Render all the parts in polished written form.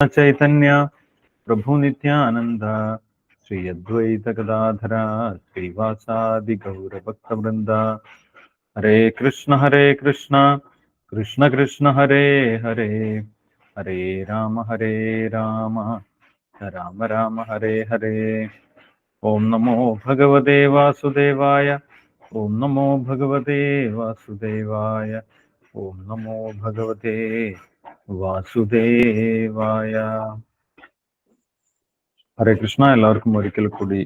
चैतन्य प्रभु नित्यानंद श्री अद्वैत गदाधर श्रीवासादि गौर भक्तवृंद हरे कृष्ण कृष्ण कृष्ण हरे हरे हरे राम राम राम हरे हरे। ओम नमो भगवते वासुदेवाय। ओम नमो भगवते वासुदेवाय। ओम नमो भगवते വാസുദേവായ. ഹരേ കൃഷ്ണ. എല്ലാവർക്കും ഒരിക്കൽ കൂടി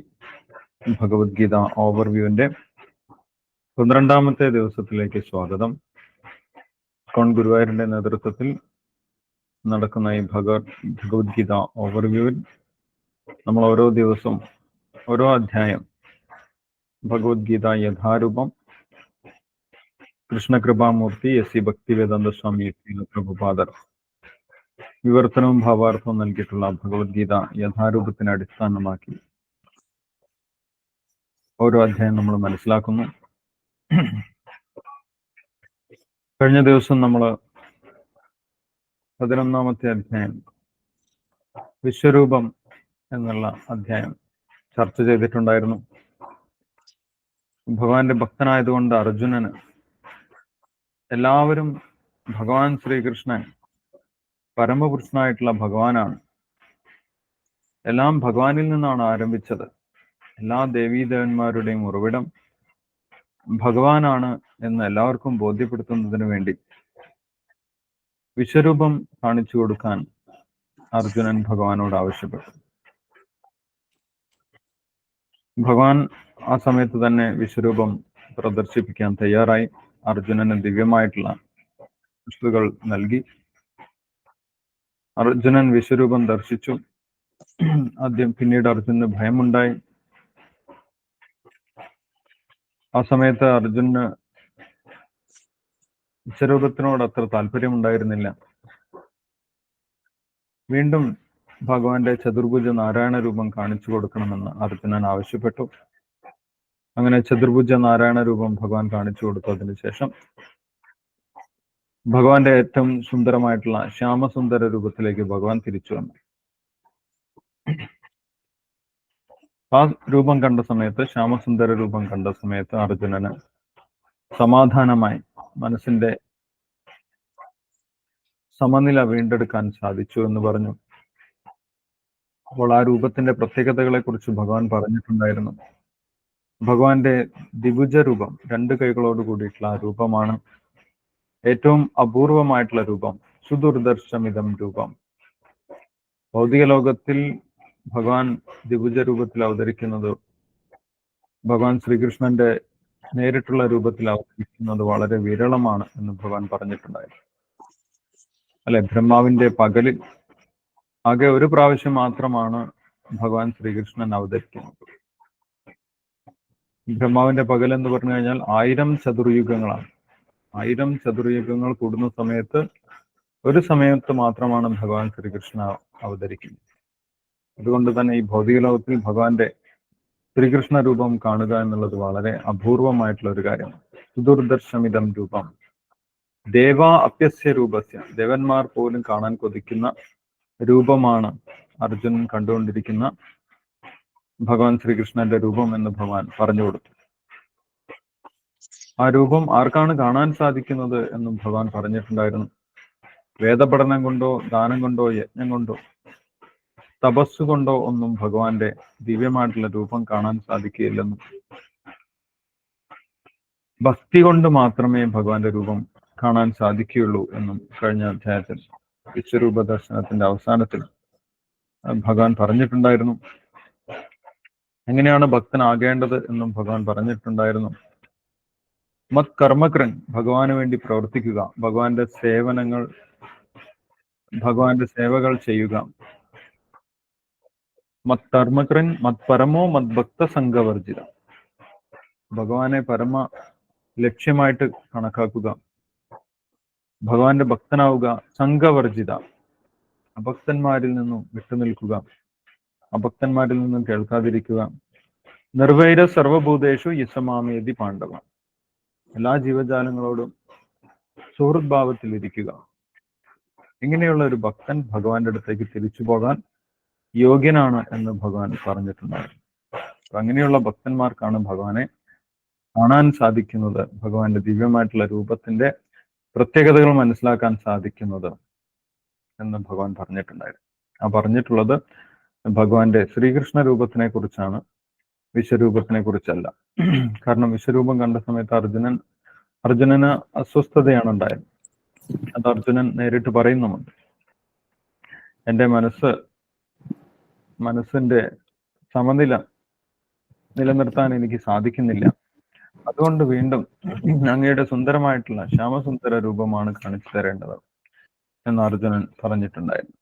ഭഗവത്ഗീത ഓവർവ്യൂവിന്റെ 12ാമത്തെ ദിവസത്തിലേക്ക് സ്വാഗതം. കോൺ ഗുരുവായൂരിന്റെ നേതൃത്വത്തിൽ നടക്കുന്ന ഈ ഭഗവത്ഗീത ഓവർവ്യൂവിൽ നമ്മൾ ഓരോ ദിവസവും ഓരോ അധ്യായം ഭഗവത്ഗീത യഥാരൂപം കൃഷ്ണകൃപാമൂർത്തി എസ് ഭക്തിവേദാന്ത സ്വാമി പ്രഭുപാദർ വിവർത്തനവും ഭാവാർത്ഥവും നൽകിയിട്ടുള്ള ഭഗവത്ഗീത യഥാരൂപത്തിനെ അടിസ്ഥാനമാക്കി ഓരോ അധ്യായം നമ്മൾ മനസ്സിലാക്കുന്നു. കഴിഞ്ഞ ദിവസം നമ്മൾ 11ാമത്തെ അധ്യായം വിശ്വരൂപം എന്നുള്ള അധ്യായം ചർച്ച ചെയ്തിട്ടുണ്ടായിരുന്നു. ഭഗവാന്റെ ഭക്തനായതുകൊണ്ട് അർജുനന് എല്ലാവരും ഭഗവാൻ ശ്രീകൃഷ്ണൻ പരമപുരുഷനായിട്ടുള്ള ഭഗവാനാണ്, എല്ലാം ഭഗവാനിൽ നിന്നാണ് ആരംഭിച്ചത്, എല്ലാ ദേവീദേവന്മാരുടെയും ഉറവിടം ഭഗവാനാണ് എന്ന് എല്ലാവർക്കും ബോധ്യപ്പെടുത്തുന്നതിന് വേണ്ടി വിശ്വരൂപം കാണിച്ചു കൊടുക്കാൻ അർജുനൻ ഭഗവാനോട് ആവശ്യപ്പെട്ടു. ഭഗവാൻ ആ സമയത്ത് തന്നെ വിശ്വരൂപം പ്രദർശിപ്പിക്കാൻ തയ്യാറായി. അർജുനന് ദിവ്യമായിട്ടുള്ള വസ്തുക്കൾ നൽകി. അർജുനൻ വിശ്വരൂപം ദർശിച്ചു. പിന്നീട് അർജുനന് ഭയമുണ്ടായി. ആ സമയത്ത് അർജുനന് വിശ്വരൂപത്തിനോട് അത്ര താല്പര്യമുണ്ടായിരുന്നില്ല. വീണ്ടും ഭഗവാന്റെ ചതുർഭുജ നാരായണ രൂപം കാണിച്ചു കൊടുക്കണമെന്ന് അർജുനൻ ആവശ്യപ്പെട്ടു. അങ്ങനെ ചതുർഭുജ നാരായണ രൂപം ഭഗവാൻ കാണിച്ചു കൊടുത്തതിന് ശേഷം ഭഗവാന്റെ ഏറ്റവും സുന്ദരമായിട്ടുള്ള ശ്യാമസുന്ദര രൂപത്തിലേക്ക് ഭഗവാൻ തിരിച്ചു വന്നു. ആ രൂപം കണ്ട സമയത്ത്, ശ്യാമസുന്ദര രൂപം കണ്ട സമയത്ത് അർജുനന് സമാധാനമായി മനസ്സിന്റെ സമനില വീണ്ടെടുക്കാൻ സാധിച്ചു എന്ന് പറഞ്ഞു. അപ്പോൾ ആ രൂപത്തിന്റെ പ്രത്യേകതകളെ കുറിച്ച് ഭഗവാൻ പറഞ്ഞിട്ടുണ്ടായിരുന്നു. ഭഗവാന്റെ ദ്വിഭുജ രൂപം, 2 കൈകളോട് കൂടിയിട്ടുള്ള ആ രൂപമാണ് ഏറ്റവും അപൂർവമായിട്ടുള്ള രൂപം. സുദുർദർശമിതം രൂപം. ഭൗതിക ലോകത്തിൽ ഭഗവാൻ ദ്വിഭുജ രൂപത്തിൽ അവതരിക്കുന്നത്, ഭഗവാൻ ശ്രീകൃഷ്ണന്റെ നേരിട്ടുള്ള രൂപത്തിൽ അവതരിക്കുന്നത് വളരെ വിരളമാണ് എന്ന് ഭഗവാൻ പറഞ്ഞിട്ടുണ്ടായിരുന്നു. അല്ലെ, ബ്രഹ്മാവിന്റെ പകലിൽ ആകെ ഒരു പ്രാവശ്യം മാത്രമാണ് ഭഗവാൻ ശ്രീകൃഷ്ണൻ അവതരിക്കുന്നത്. ബ്രഹ്മാവിന്റെ പകൽ എന്ന് പറഞ്ഞു കഴിഞ്ഞാൽ 1000 ചതുർയുഗങ്ങളാണ്. 1000 ചതുർയുഗങ്ങൾ കൂടുന്ന സമയത്ത് ഒരു സമയത്ത് മാത്രമാണ് ഭഗവാൻ ശ്രീകൃഷ്ണ അവതരിക്കുന്നത്. അതുകൊണ്ട് തന്നെ ഈ ഭൗതിക ലോകത്തിൽ ഭഗവാന്റെ ശ്രീകൃഷ്ണ രൂപം കാണുക എന്നുള്ളത് വളരെ അപൂർവമായിട്ടുള്ള ഒരു കാര്യമാണ്. സുദുർദർശമിതം രൂപം. ദേവ അപ്യസ്യ രൂപസ്യ. ദേവന്മാർ പോലും കാണാൻ കൊതിക്കുന്ന രൂപമാണ് അർജുനൻ കണ്ടുകൊണ്ടിരിക്കുന്ന ഭഗവാൻ ശ്രീകൃഷ്ണന്റെ രൂപം എന്ന് ഭഗവാൻ പറഞ്ഞു കൊടുത്തു. ആ രൂപം ആർക്കാണ് കാണാൻ സാധിക്കുന്നത് എന്നും ഭഗവാൻ പറഞ്ഞിട്ടുണ്ടായിരുന്നു. വേദപഠനം കൊണ്ടോ ദാനം കൊണ്ടോ യജ്ഞം കൊണ്ടോ തപസ്സുകൊണ്ടോ ഒന്നും ഭഗവാന്റെ ദിവ്യമായിട്ടുള്ള രൂപം കാണാൻ സാധിക്കുകയില്ലെന്നും, ഭക്തി കൊണ്ട് മാത്രമേ ഭഗവാന്റെ രൂപം കാണാൻ സാധിക്കുകയുള്ളൂ എന്നും കഴിഞ്ഞ അധ്യായത്തിൽ വിശ്വരൂപ ദർശനത്തിന്റെ അവസാനത്തിൽ ഭഗവാൻ പറഞ്ഞിട്ടുണ്ടായിരുന്നു. എങ്ങനെയാണ് ഭക്തനാകേണ്ടത് എന്നും ഭഗവാൻ പറഞ്ഞിട്ടുണ്ടായിരുന്നു. മത് കർമ്മകൃൻ, ഭഗവാന് വേണ്ടി പ്രവർത്തിക്കുക, ഭഗവാന്റെ സേവകൾ ചെയ്യുക. മത് കർമ്മകൃൻ മത് പരമോ മത് ഭക്ത സംഘവർജിത. ഭഗവാനെ പരമ ലക്ഷ്യമായിട്ട് കണക്കാക്കുക, ഭഗവാന്റെ ഭക്തനാവുക. സംഘവർജിത, അഭക്തന്മാരിൽ നിന്നും വിട്ടുനിൽക്കുക, അഭക്തന്മാരിൽ നിന്നും കേൾക്കാതിരിക്കുക. നിർവൈര സർവഭൂതേഷു യസമാമേതി പാണ്ഡവ. എല്ലാ ജീവജാലങ്ങളോടും സുഹൃദ്ഭാവത്തിൽ ഇരിക്കുക. ഇങ്ങനെയുള്ള ഒരു ഭക്തൻ ഭഗവാന്റെ അടുത്തേക്ക് തിരിച്ചു പോകാൻ യോഗ്യനാണ് എന്ന് ഭഗവാൻ പറഞ്ഞിട്ടുണ്ടായിരുന്നു. അപ്പൊ അങ്ങനെയുള്ള ഭക്തന്മാർക്കാണ് ഭഗവാനെ കാണാൻ സാധിക്കുന്നത്, ഭഗവാന്റെ ദിവ്യമായിട്ടുള്ള രൂപത്തിന്റെ പ്രത്യേകതകൾ മനസ്സിലാക്കാൻ സാധിക്കുന്നത് എന്ന് ഭഗവാൻ പറഞ്ഞിട്ടുണ്ടായിരുന്നു. ആ പറഞ്ഞിട്ടുള്ളത് ഭഗവാന്റെ ശ്രീകൃഷ്ണ രൂപത്തിനെ കുറിച്ചാണ്, വിശ്വരൂപത്തിനെ കുറിച്ചല്ല. കാരണം വിശ്വരൂപം കണ്ട സമയത്ത് അർജുനന് അസ്വസ്ഥതയാണ് ഉണ്ടായത്. അത് അർജുനൻ നേരിട്ട് പറയുന്നുമുണ്ട്. എൻ്റെ മനസ്സിന്റെ സമനില നിലനിർത്താൻ എനിക്ക് സാധിക്കുന്നില്ല. അതുകൊണ്ട് വീണ്ടും അങ്ങയുടെ സുന്ദരമായിട്ടുള്ള ശ്യാമസുന്ദര രൂപമാണ് കാണിച്ചു തരേണ്ടത് എന്ന് അർജുനൻ പറഞ്ഞിട്ടുണ്ടായിരുന്നു.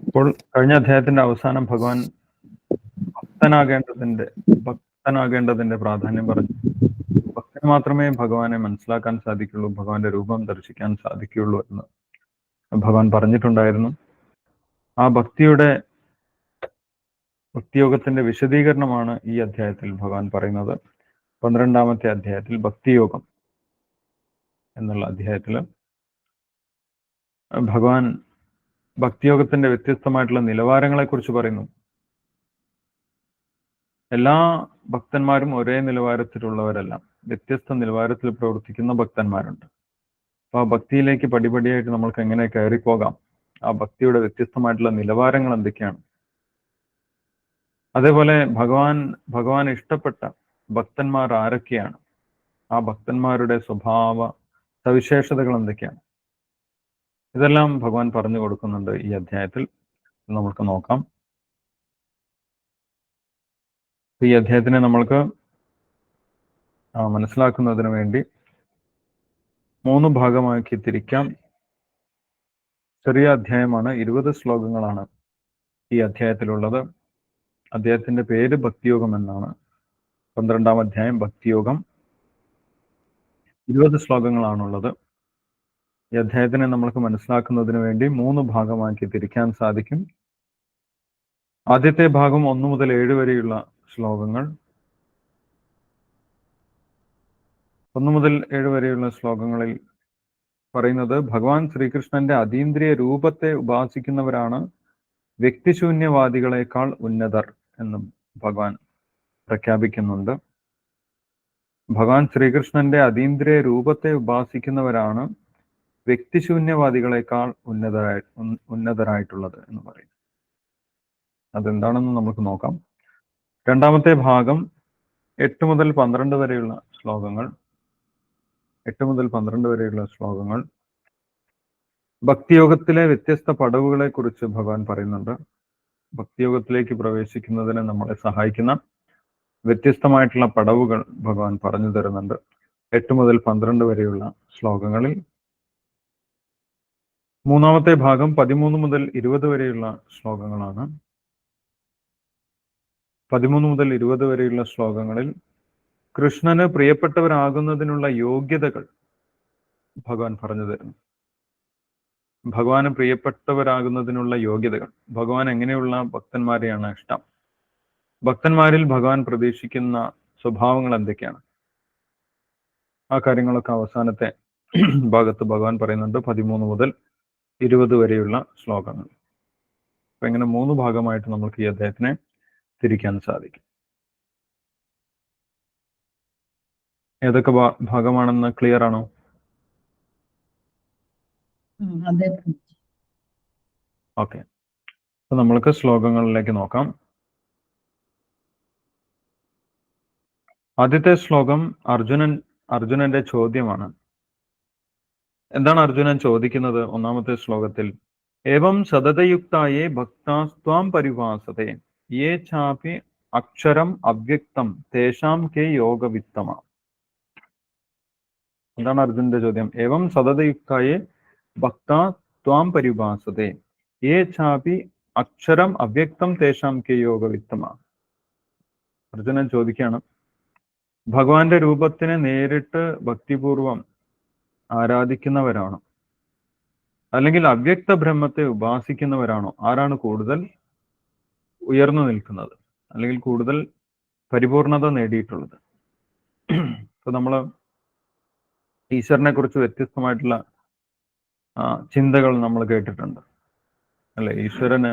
അപ്പോൾ കഴിഞ്ഞ അധ്യായത്തിന്റെ അവസാനം ഭഗവാൻ ഭക്തനാകേണ്ടതിന്റെ പ്രാധാന്യം പറഞ്ഞു. ഭക്തന് മാത്രമേ ഭഗവാനെ മനസ്സിലാക്കാൻ സാധിക്കുള്ളൂ, ഭഗവാന്റെ രൂപം ദർശിക്കാൻ സാധിക്കുകയുള്ളൂ എന്ന് ഭഗവാൻ പറഞ്ഞിട്ടുണ്ടായിരുന്നു. ആ ഭക്തിയോഗത്തിന്റെ വിശദീകരണമാണ് ഈ അധ്യായത്തിൽ ഭഗവാൻ പറയുന്നത്. 12ാമത്തെ അധ്യായത്തിൽ ഭക്തിയോഗം എന്നുള്ള അധ്യായത്തിൽ ഭഗവാൻ ഭക്തിയോഗത്തിന്റെ വ്യത്യസ്തമായിട്ടുള്ള നിലവാരങ്ങളെ കുറിച്ച് പറയുന്നു. എല്ലാ ഭക്തന്മാരും ഒരേ നിലവാരത്തിലുള്ളവരല്ല, വ്യത്യസ്ത നിലവാരത്തിൽ പ്രവർത്തിക്കുന്ന ഭക്തന്മാരുണ്ട്. അപ്പൊ ആ ഭക്തിയിലേക്ക് പടിപടിയായിട്ട് നമ്മൾക്ക് എങ്ങനെ കയറിപ്പോകാം, ആ ഭക്തിയുടെ വ്യത്യസ്തമായിട്ടുള്ള നിലവാരങ്ങൾ എന്തൊക്കെയാണ്, അതേപോലെ ഭഗവാൻ ഇഷ്ടപ്പെട്ട ഭക്തന്മാർ ആരൊക്കെയാണ്, ആ ഭക്തന്മാരുടെ സ്വഭാവ സവിശേഷതകൾ എന്തൊക്കെയാണ്, ഇതെല്ലാം ഭഗവാൻ പറഞ്ഞു കൊടുക്കുന്നുണ്ട് ഈ അധ്യായത്തിൽ. നമുക്ക് നോക്കാം. ഈ അധ്യായത്തിനെ നമ്മൾക്ക് മനസ്സിലാക്കുന്നതിന് വേണ്ടി 3 ഭാഗമാക്കി തിരിക്കാം. ചെറിയ അധ്യായമാണ്, 20 ശ്ലോകങ്ങളാണ് ഈ അധ്യായത്തിലുള്ളത്. അദ്ദേഹത്തിന്റെ പേര് ഭക്തിയോഗം എന്നാണ്. 12ാം അധ്യായം ഭക്തിയോഗം, 20 ശ്ലോകങ്ങളാണുള്ളത്. ഈ അധ്യായത്തിനെ നമ്മൾക്ക് മനസ്സിലാക്കുന്നതിന് വേണ്ടി 3 ഭാഗമാക്കി തിരിക്കാൻ സാധിക്കും. ആദ്യത്തെ ഭാഗം 1 മുതൽ 7 വരെയുള്ള ശ്ലോകങ്ങൾ. 1 മുതൽ 7 വരെയുള്ള ശ്ലോകങ്ങളിൽ പറയുന്നത് ഭഗവാൻ ശ്രീകൃഷ്ണന്റെ അതീന്ദ്രിയ രൂപത്തെ ഉപാസിക്കുന്നവരാണ് വ്യക്തിശൂന്യവാദികളെക്കാൾ ഉന്നതർ എന്നും ഭഗവാൻ പ്രഖ്യാപിക്കുന്നുണ്ട്. ഭഗവാൻ ശ്രീകൃഷ്ണന്റെ അതീന്ദ്രിയ രൂപത്തെ ഉപാസിക്കുന്നവരാണ് വ്യക്തിശൂന്യവാദികളെക്കാൾ ഉന്നതരായിട്ടുള്ളത് എന്ന് പറയും. അതെന്താണെന്ന് നമുക്ക് നോക്കാം. 2ാമത്തെ ഭാഗം 8 മുതൽ 12 വരെയുള്ള ശ്ലോകങ്ങൾ. 8 മുതൽ 12 വരെയുള്ള ശ്ലോകങ്ങൾ ഭക്തിയോഗത്തിലെ വ്യത്യസ്ത പടവുകളെ കുറിച്ച് ഭഗവാൻ പറയുന്നുണ്ട്. ഭക്തിയോഗത്തിലേക്ക് പ്രവേശിക്കുന്നതിന് നമ്മളെ സഹായിക്കുന്ന വ്യത്യസ്തമായിട്ടുള്ള പടവുകൾ ഭഗവാൻ പറഞ്ഞു തരുന്നുണ്ട് 8 മുതൽ 12 വരെയുള്ള ശ്ലോകങ്ങളിൽ. 3ാമത്തെ ഭാഗം 13 മുതൽ 20 വരെയുള്ള ശ്ലോകങ്ങളാണ്. 13 മുതൽ 20 വരെയുള്ള ശ്ലോകങ്ങളിൽ കൃഷ്ണന് പ്രിയപ്പെട്ടവരാകുന്നതിനുള്ള യോഗ്യതകൾ ഭഗവാൻ പറഞ്ഞു തരുന്നു. ഭഗവാന് പ്രിയപ്പെട്ടവരാകുന്നതിനുള്ള യോഗ്യതകൾ, ഭഗവാൻ എങ്ങനെയുള്ള ഭക്തന്മാരെയാണ് ഇഷ്ടം, ഭക്തന്മാരിൽ ഭഗവാൻ പ്രതീക്ഷിക്കുന്ന സ്വഭാവങ്ങൾ എന്തൊക്കെയാണ്, ആ കാര്യങ്ങളൊക്കെ അവസാനത്തെ ഭാഗത്ത് ഭഗവാൻ പറയുന്നുണ്ട് 13 മുതൽ 20 വരെയുള്ള ശ്ലോകങ്ങൾ. അപ്പൊ ഇങ്ങനെ 3 ഭാഗമായിട്ട് നമുക്ക് ഈ അദ്ദേഹത്തിനെ തിരിക്കാൻ സാധിക്കും. ഏതൊക്കെ ഭാഗമാണെന്ന് ക്ലിയർ ആണോ? ഓക്കെ, അപ്പൊ നമ്മൾക്ക് ശ്ലോകങ്ങളിലേക്ക് നോക്കാം. ആദ്യത്തെ ശ്ലോകം അർജുനന്റെ ചോദ്യമാണ്. എന്താണ് അർജുനൻ ചോദിക്കുന്നത്? 1ാമത്തെ ശ്ലോകത്തിൽ ഏവം സതതയുക്തായേ ഭക്താസ്ത്വാം പരിഭാസതേ യേ ചാപി അക്ഷരം അവ്യക്തം തേഷാം കേ യോഗവിത്തമ. എന്താണ് അർജുനന്റെ ചോദ്യം? ഏവം സതതയുക്തായേ ഭക്താസ്ത്വാം പരിഭാസതേ യേ ചാപി അക്ഷരം അവ്യക്തം തേഷാം കേ യോഗവിത്തമ. അർജുനൻ ചോദിക്കുകയാണ്, ഭഗവാന്റെ രൂപത്തിനെ നേരിട്ട് ഭക്തിപൂർവം ആരാധിക്കുന്നവരാണോ, അല്ലെങ്കിൽ അവ്യക്ത ബ്രഹ്മത്തെ ഉപാസിക്കുന്നവരാണോ, ആരാണ് കൂടുതൽ ഉയർന്നു നിൽക്കുന്നത്, അല്ലെങ്കിൽ കൂടുതൽ പരിപൂർണത നേടിയിട്ടുള്ളത്? ഇപ്പൊ നമ്മൾ ഈശ്വരനെ കുറിച്ച് വ്യത്യസ്തമായിട്ടുള്ള ചിന്തകൾ നമ്മൾ കേട്ടിട്ടുണ്ട് അല്ലെ. ഈശ്വരന്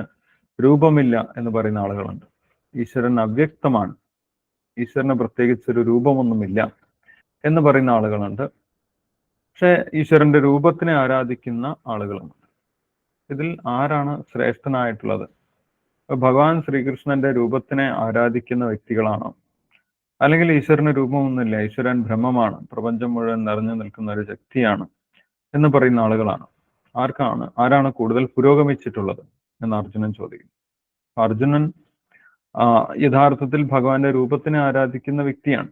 രൂപമില്ല എന്ന് പറയുന്ന ആളുകളുണ്ട്. ഈശ്വരൻ അവ്യക്തമാണ്, ഈശ്വരന് പ്രത്യേകിച്ചൊരു രൂപമൊന്നുമില്ല എന്ന് പറയുന്ന ആളുകളുണ്ട്. പക്ഷെ ഈശ്വരന്റെ രൂപത്തിനെ ആരാധിക്കുന്ന ആളുകളുമുണ്ട്. ഇതിൽ ആരാണ് ശ്രേഷ്ഠനായിട്ടുള്ളത്? ഭഗവാൻ ശ്രീകൃഷ്ണന്റെ രൂപത്തിനെ ആരാധിക്കുന്ന വ്യക്തികളാണോ, അല്ലെങ്കിൽ ഈശ്വരന് രൂപമൊന്നുമില്ല, ഈശ്വരൻ ബ്രഹ്മമാണ്, പ്രപഞ്ചം മുഴുവൻ നിറഞ്ഞു നിൽക്കുന്ന ഒരു ശക്തിയാണ് എന്ന് പറയുന്ന ആളുകളാണ്? ആരാണ് കൂടുതൽ പുരോഗമിച്ചിട്ടുള്ളത് എന്ന് അർജുനൻ ചോദിക്കും. അർജുനൻ യഥാർത്ഥത്തിൽ ഭഗവാന്റെ രൂപത്തിനെ ആരാധിക്കുന്ന വ്യക്തിയാണ്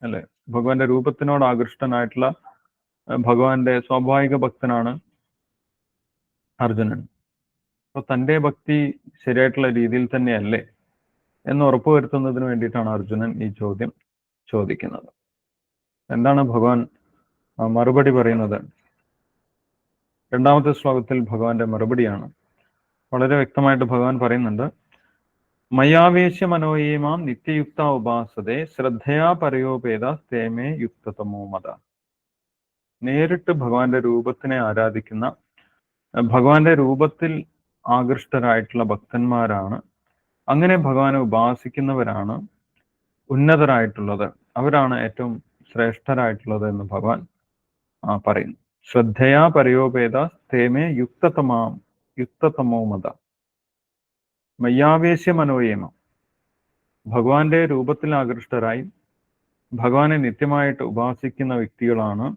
അല്ലെ. ഭഗവാന്റെ രൂപത്തിനോട് ആകൃഷ്ടനായിട്ടുള്ള ഭഗവാന്റെ സ്വാഭാവിക ഭക്തനാണ് അർജുനൻ. അപ്പൊ തന്റെ ഭക്തി ശരിയായിട്ടുള്ള രീതിയിൽ തന്നെയല്ലേ എന്ന് ഉറപ്പുവരുത്തുന്നതിന് വേണ്ടിയിട്ടാണ് അർജുനൻ ഈ ചോദ്യം ചോദിക്കുന്നത്. എന്താണ് ഭഗവാൻ മറുപടി പറയുന്നത്? രണ്ടാമത്തെ ശ്ലോകത്തിൽ ഭഗവാന്റെ മറുപടിയാണ്. വളരെ വ്യക്തമായിട്ട് ഭഗവാൻ പറയുന്നുണ്ട്, മയാവേശ്യ മനോയേമാം നിത്യയുക്ത ഉപാസതേ ശ്രദ്ധയാ പരയോപേത തേമേ യുക്തതമോ മത. നേരിട്ട് ഭഗവാന്റെ രൂപത്തിനെ ആരാധിക്കുന്ന, ഭഗവാന്റെ രൂപത്തിൽ ആകൃഷ്ടരായിട്ടുള്ള ഭക്തന്മാരാണ്, അങ്ങനെ ഭഗവാനെ ഉപാസിക്കുന്നവരാണ് ഉന്നതരായിട്ടുള്ളത്, അവരാണ് ഏറ്റവും ശ്രേഷ്ഠരായിട്ടുള്ളത് എന്ന് ഭഗവാൻ പറയുന്നു. ശ്രദ്ധയാ പരയോപേത തേമേ യുക്തതമോ മത. മയ്യാവേശ്യ മനോയമം, ഭഗവാന്റെ രൂപത്തിൽ ആകൃഷ്ടരായി ഭഗവാനെ നിത്യമായിട്ട് ഉപാസിക്കുന്ന വ്യക്തികളാണ്,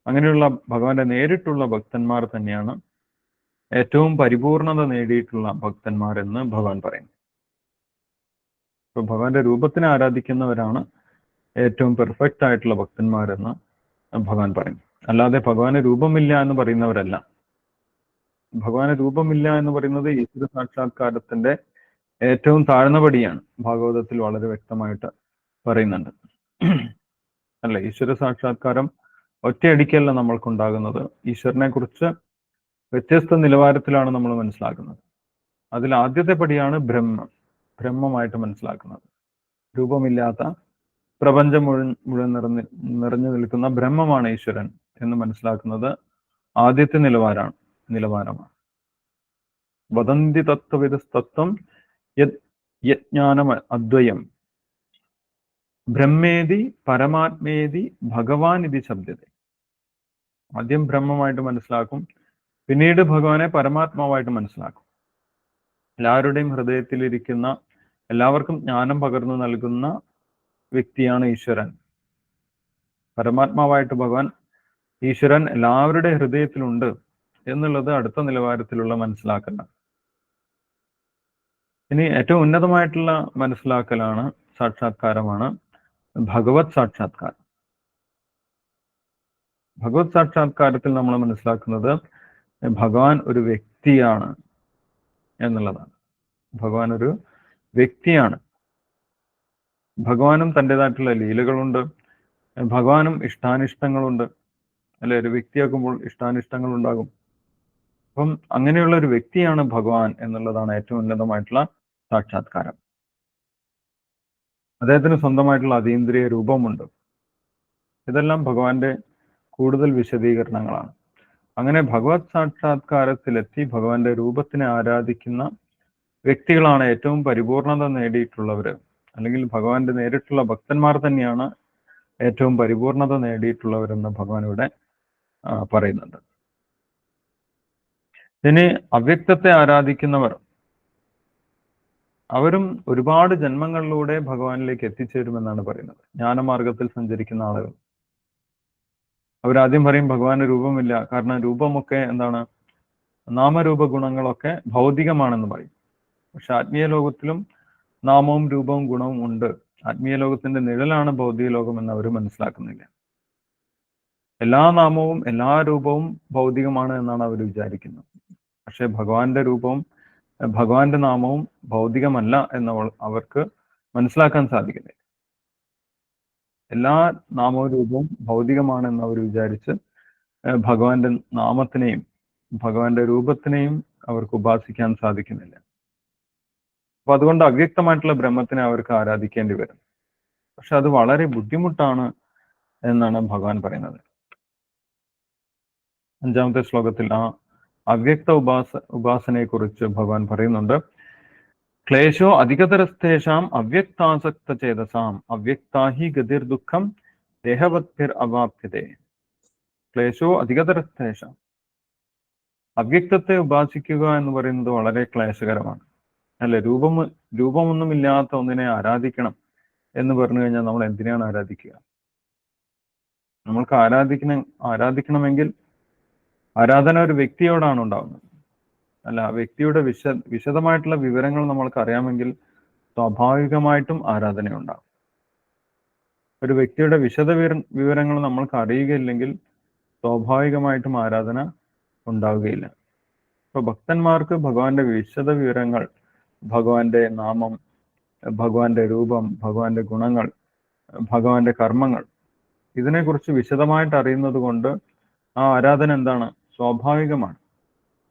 അങ്ങനെയുള്ള ഭഗവാന്റെ നേരിട്ടുള്ള ഭക്തന്മാർ തന്നെയാണ് ഏറ്റവും പരിപൂർണത നേടിയിട്ടുള്ള ഭക്തന്മാരെന്ന് ഭഗവാൻ പറയുന്നു. ഇപ്പൊ ഭഗവാന്റെ രൂപത്തിനെ ആരാധിക്കുന്നവരാണ് ഏറ്റവും പെർഫെക്റ്റ് ആയിട്ടുള്ള ഭക്തന്മാരെന്ന് ഭഗവാൻ പറയും. അല്ലാതെ ഭഗവാന് രൂപമില്ല എന്ന് പറയുന്നവരല്ല. ഭഗവാന് രൂപമില്ല എന്ന് പറയുന്നത് ഈശ്വര സാക്ഷാത്കാരത്തിന്റെ ഏറ്റവും താഴ്ന്ന പടിയാണ്. ഭാഗവതത്തിൽ വളരെ വ്യക്തമായിട്ട് പറയുന്നുണ്ട് അല്ലെ. ഈശ്വര സാക്ഷാത്കാരം ഒറ്റയടിക്കല്ല നമ്മൾക്കുണ്ടാകുന്നത്. ഈശ്വരനെ കുറിച്ച് വ്യത്യസ്ത നിലവാരത്തിലാണ് നമ്മൾ മനസ്സിലാക്കുന്നത്. അതിൽ ആദ്യത്തെ പടിയാണ് ബ്രഹ്മമായിട്ട് മനസ്സിലാക്കുന്നത്. രൂപമില്ലാത്ത പ്രപഞ്ചം മുഴുവൻ നിറഞ്ഞു നിൽക്കുന്ന ബ്രഹ്മമാണ് ഈശ്വരൻ എന്ന് മനസ്സിലാക്കുന്നത് ആദ്യത്തെ നിലവാരമാണ്. വദന്തി തത്വവിദസ്തത്വം യജ്ഞാനം അദ്വയം ബ്രഹ്മേതി പരമാത്മേതി ഭഗവാൻ ഇതി ശബ്ദത. ആദ്യം ബ്രഹ്മമായിട്ട് മനസ്സിലാക്കും, പിന്നീട് ഭഗവാനെ പരമാത്മാവായിട്ട് മനസ്സിലാക്കും. എല്ലാവരുടെയും ഹൃദയത്തിലിരിക്കുന്ന, എല്ലാവർക്കും ജ്ഞാനം പകർന്നു നൽകുന്ന വ്യക്തിയാണ് ഈശ്വരൻ. പരമാത്മാവായിട്ട് ഭഗവാൻ ഈശ്വരൻ എല്ലാവരുടെ ഹൃദയത്തിലുണ്ട് എന്നുള്ളത് അടുത്ത നിലവാരത്തിലുള്ള മനസ്സിലാക്കലാണ്. ഇനി ഏറ്റവും ഉന്നതമായിട്ടുള്ള മനസ്സിലാക്കലാണ്, സാക്ഷാത്കാരമാണ് ഭഗവത് സാക്ഷാത്കാരം. ഭഗവത് സാക്ഷാത്കാരത്തിൽ നമ്മൾ മനസ്സിലാക്കുന്നത് ഭഗവാൻ ഒരു വ്യക്തിയാണ് എന്നുള്ളതാണ്. ഭഗവാൻ ഒരു വ്യക്തിയാണ്. ഭഗവാനും തൻ്റെതായിട്ടുള്ള ലീലകളുണ്ട്, ഭഗവാനും ഇഷ്ടാനിഷ്ടങ്ങളുണ്ട് അല്ലെ. ഒരു വ്യക്തിയാക്കുമ്പോൾ ഇഷ്ടാനിഷ്ടങ്ങൾ ഉണ്ടാകും. അപ്പം അങ്ങനെയുള്ള ഒരു വ്യക്തിയാണ് ഭഗവാൻ എന്നുള്ളതാണ് ഏറ്റവും ഉന്നതമായിട്ടുള്ള സാക്ഷാത്കാരം. അദ്ദേഹത്തിന് സ്വന്തമായിട്ടുള്ള അതീന്ദ്രിയ രൂപമുണ്ട്. ഇതെല്ലാം ഭഗവാന്റെ കൂടുതൽ വിശദീകരണങ്ങളാണ്. അങ്ങനെ ഭഗവത് സാക്ഷാത്കാരത്തിലെത്തി ഭഗവാന്റെ രൂപത്തിനെ ആരാധിക്കുന്ന വ്യക്തികളാണ് ഏറ്റവും പരിപൂർണത നേടിയിട്ടുള്ളവർ, അല്ലെങ്കിൽ ഭഗവാന്റെ നേരിട്ടുള്ള ഭക്തന്മാർ തന്നെയാണ് ഏറ്റവും പരിപൂർണത നേടിയിട്ടുള്ളവരെന്ന് ഭഗവാൻ ഇവിടെ പറയുന്നുണ്ട്. ഇനി അവ്യക്തത്തെ ആരാധിക്കുന്നവർ, അവരും ഒരുപാട് ജന്മങ്ങളിലൂടെ ഭഗവാനിലേക്ക് എത്തിച്ചേരുമെന്നാണ് പറയുന്നത്. ജ്ഞാനമാർഗത്തിൽ സഞ്ചരിക്കുന്ന ആളുകൾ അവരാദ്യം പറയും ഭഗവാന് രൂപമില്ല, കാരണം രൂപമൊക്കെ എന്താണ്, നാമരൂപ ഗുണങ്ങളൊക്കെ ഭൗതികമാണെന്ന് പറയും. പക്ഷെ ആത്മീയ ലോകത്തിലും നാമവും രൂപവും ഗുണവും ഉണ്ട്. ആത്മീയ ലോകത്തിന്റെ നിഴലാണ് ഭൗതിക ലോകം എന്ന് അവർ മനസ്സിലാക്കുന്നില്ല. എല്ലാ നാമവും എല്ലാ രൂപവും ഭൗതികമാണ് എന്നാണ് അവർ വിചാരിക്കുന്നത്. പക്ഷെ ഭഗവാന്റെ രൂപവും ഭഗവാന്റെ നാമവും ഭൗതികമല്ല എന്ന് അവർക്ക് മനസ്സിലാക്കാൻ സാധിക്കില്ല. എല്ലാ നാമവും രൂപവും ഭൗതികമാണെന്ന് അവർ വിചാരിച്ച് ഭഗവാന്റെ നാമത്തിനെയും ഭഗവാന്റെ രൂപത്തിനെയും അവർക്ക് ഉപാസിക്കാൻ സാധിക്കുന്നില്ല. അപ്പൊ അതുകൊണ്ട് അവ്യക്തമായിട്ടുള്ള ബ്രഹ്മത്തിനെ അവർക്ക് ആരാധിക്കേണ്ടി വരും. പക്ഷെ അത് വളരെ ബുദ്ധിമുട്ടാണ് എന്നാണ് ഭഗവാൻ പറയുന്നത്. 5-ാമത്തെ ശ്ലോകത്തിൽ ആ അവ്യക്ത ഉപാസനയെ കുറിച്ച് ഭഗവാൻ പറയുന്നുണ്ട്. ക്ലേശോ അധികതരസ്ഥേഷാം അവ്യക്താസക്ത ചേതസാം അവ്യക്താഹി ഗതിർ ദുഃഖം ദേഹവദ്ഭിർ അവാപ്യതേ. ക്ലേശോ അധികതരസ്ഥേഷാം, അവ്യക്തത്തെ ഉപാസിക്കുക എന്ന് പറയുന്നത് വളരെ ക്ലേശകരമാണ്, അല്ലെ? രൂപമൊന്നുമില്ലാത്ത ഒന്നിനെ ആരാധിക്കണം എന്ന് പറഞ്ഞു കഴിഞ്ഞാൽ നമ്മൾ എന്തിനാണ് ആരാധിക്കുക? നമ്മൾക്ക് ആരാധിക്കണമെങ്കിൽ ആരാധന ഒരു വ്യക്തിയോടാണ് ഉണ്ടാവുന്നത്, അല്ല? ആ വ്യക്തിയുടെ വിശദമായിട്ടുള്ള വിവരങ്ങൾ നമ്മൾക്ക് അറിയാമെങ്കിൽ സ്വാഭാവികമായിട്ടും ആരാധന ഉണ്ടാകും. ഒരു വ്യക്തിയുടെ വിവരങ്ങൾ നമ്മൾക്ക് അറിയുകയില്ലെങ്കിൽ സ്വാഭാവികമായിട്ടും ആരാധന ഉണ്ടാവുകയില്ല. ഇപ്പൊ ഭക്തന്മാർക്ക് ഭഗവാന്റെ വിശദ വിവരങ്ങൾ, ഭഗവാന്റെ നാമം, ഭഗവാന്റെ രൂപം, ഭഗവാന്റെ ഗുണങ്ങൾ, ഭഗവാന്റെ കർമ്മങ്ങൾ, ഇതിനെക്കുറിച്ച് വിശദമായിട്ട് അറിയുന്നത് കൊണ്ട് ആ ആരാധന എന്താണ്? സ്വാഭാവികമാണ്.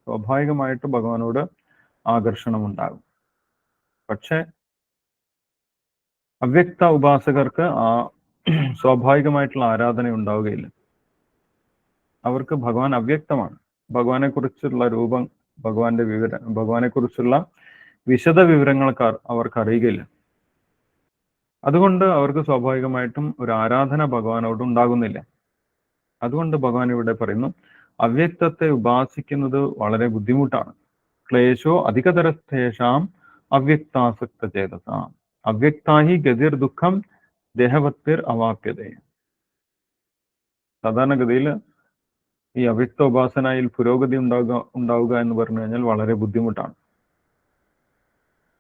സ്വാഭാവികമായിട്ട് ഭഗവാനോട് ആകർഷണം ഉണ്ടാകും. പക്ഷെ അവ്യക്ത ഉപാസകർക്ക് ആ സ്വാഭാവികമായിട്ടുള്ള ആരാധന ഉണ്ടാവുകയില്ല. അവർക്ക് ഭഗവാൻ അവ്യക്തമാണ്. ഭഗവാനെ കുറിച്ചുള്ള രൂപം, ഭഗവാനെ കുറിച്ചുള്ള വിശദ വിവരങ്ങൾ അവർക്ക് അറിയുകയില്ല. അതുകൊണ്ട് അവർക്ക് സ്വാഭാവികമായിട്ടും ഒരു ആരാധന ഭഗവാനോട് ഉണ്ടാകുന്നില്ല. അതുകൊണ്ട് ഭഗവാൻ ഇവിടെ പറയുന്നു, അവ്യക്തത്തെ ഉപാസിക്കുന്നത് വളരെ ബുദ്ധിമുട്ടാണ്. ക്ലേശോ അധികതരസ്ഥേഷാം അവ്യക്താസക്ത ചേതസാം അവ്യക്താഹി ഗതിർ ദുഃഖം ദേഹവത്പിർ അവാപ്യതേ. സാധാരണഗതിയിൽ ഈ അവ്യക്ത ഉപാസനയിൽ പുരോഗതി ഉണ്ടാവുക എന്ന് പറഞ്ഞു കഴിഞ്ഞാൽ വളരെ ബുദ്ധിമുട്ടാണ്.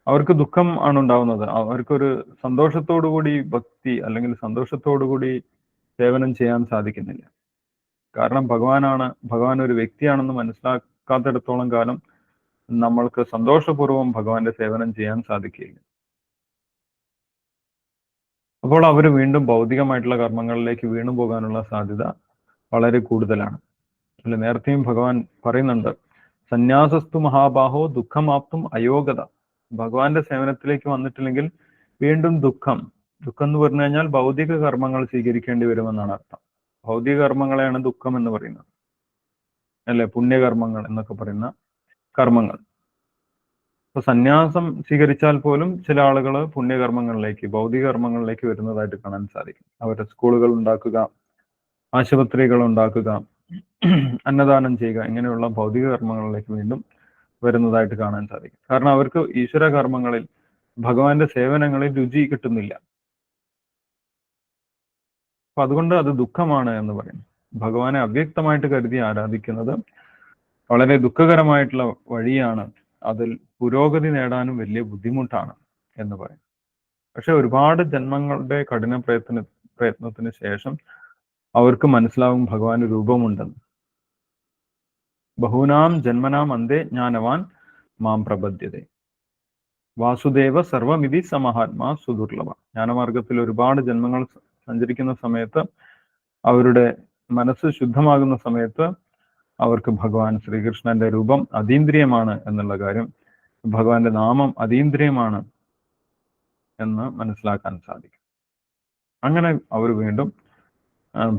അവർക്ക് ദുഃഖം ആണ് ഉണ്ടാവുന്നത്. അവർക്കൊരു സന്തോഷത്തോടുകൂടി ഭക്തി അല്ലെങ്കിൽ സന്തോഷത്തോടുകൂടി സേവനം ചെയ്യാൻ സാധിക്കുന്നില്ല. കാരണം ഭഗവാൻ ഒരു വ്യക്തിയാണെന്ന് മനസ്സിലാക്കാത്തിടത്തോളം കാലം നമ്മൾക്ക് സന്തോഷപൂർവ്വം ഭഗവാന്റെ സേവനം ചെയ്യാൻ സാധിക്കില്ല. അപ്പോൾ അവർ വീണ്ടും ഭൗതികമായിട്ടുള്ള കർമ്മങ്ങളിലേക്ക് വീണു പോകാനുള്ള സാധ്യത വളരെ കൂടുതലാണ്. അല്ലെ? നേരത്തെയും ഭഗവാൻ പറയുന്നുണ്ട്, സന്യാസസ്തു മഹാബാഹോ ദുഃഖമാപ്തും അയോഗ്യത. ഭഗവാന്റെ സേവനത്തിലേക്ക് വന്നിട്ടില്ലെങ്കിൽ വീണ്ടും ദുഃഖം എന്ന് പറഞ്ഞു കഴിഞ്ഞാൽ ഭൗതിക കർമ്മങ്ങൾ സ്വീകരിക്കേണ്ടി വരുമെന്നാണ് അർത്ഥം. ഭൗതിക കർമ്മങ്ങളെയാണ് ദുഃഖം എന്ന് പറയുന്നത്, അല്ലെ? പുണ്യകർമ്മങ്ങൾ എന്നൊക്കെ പറയുന്ന കർമ്മങ്ങൾ. ഇപ്പൊ സന്യാസം സ്വീകരിച്ചാൽ പോലും ചില ആളുകൾ പുണ്യകർമ്മങ്ങളിലേക്ക്, ഭൗതിക കർമ്മങ്ങളിലേക്ക് വരുന്നതായിട്ട് കാണാൻ സാധിക്കും. അവരുടെ സ്കൂളുകൾ ഉണ്ടാക്കുക, ആശുപത്രികൾ ഉണ്ടാക്കുക, അന്നദാനം ചെയ്യുക, ഇങ്ങനെയുള്ള ഭൗതിക കർമ്മങ്ങളിലേക്ക് വീണ്ടും വരുന്നതായിട്ട് കാണാൻ സാധിക്കും. കാരണം അവർക്ക് ഈശ്വര കർമ്മങ്ങളിൽ, ഭഗവാന്റെ സേവനങ്ങളിൽ രുചി കിട്ടുന്നില്ല. അപ്പൊ അതുകൊണ്ട് അത് ദുഃഖമാണ് എന്ന് പറയും. ഭഗവാനെ അവ്യക്തമായിട്ട് കരുതി ആരാധിക്കുന്നത് വളരെ ദുഃഖകരമായിട്ടുള്ള വഴിയാണ്. അതിൽ പുരോഗതി നേടാനും വലിയ ബുദ്ധിമുട്ടാണ് എന്ന് പറയും. പക്ഷെ ഒരുപാട് ജന്മങ്ങളുടെ കഠിന പ്രയത്നത്തിന് ശേഷം അവർക്ക് മനസ്സിലാവും ഭഗവാന് രൂപമുണ്ടെന്ന്. ബഹൂനാം ജന്മനാം അന്തേ ജ്ഞാനവാൻ മാം പ്രപദ്യതേ വാസുദേവ സർവമിതി സമഹാത്മാ സുദുർലഭ. ജ്ഞാനമാർഗത്തിൽ ഒരുപാട് ജന്മങ്ങൾ സഞ്ചരിക്കുന്ന സമയത്ത്, അവരുടെ മനസ്സ് ശുദ്ധമാകുന്ന സമയത്ത് അവർക്ക് ഭഗവാൻ ശ്രീകൃഷ്ണന്റെ രൂപം അതീന്ദ്രിയമാണ് എന്നുള്ള കാര്യം, ഭഗവാന്റെ നാമം അതീന്ദ്രിയമാണ് എന്ന് മനസ്സിലാക്കാൻ സാധിക്കും. അങ്ങനെ അവർ വീണ്ടും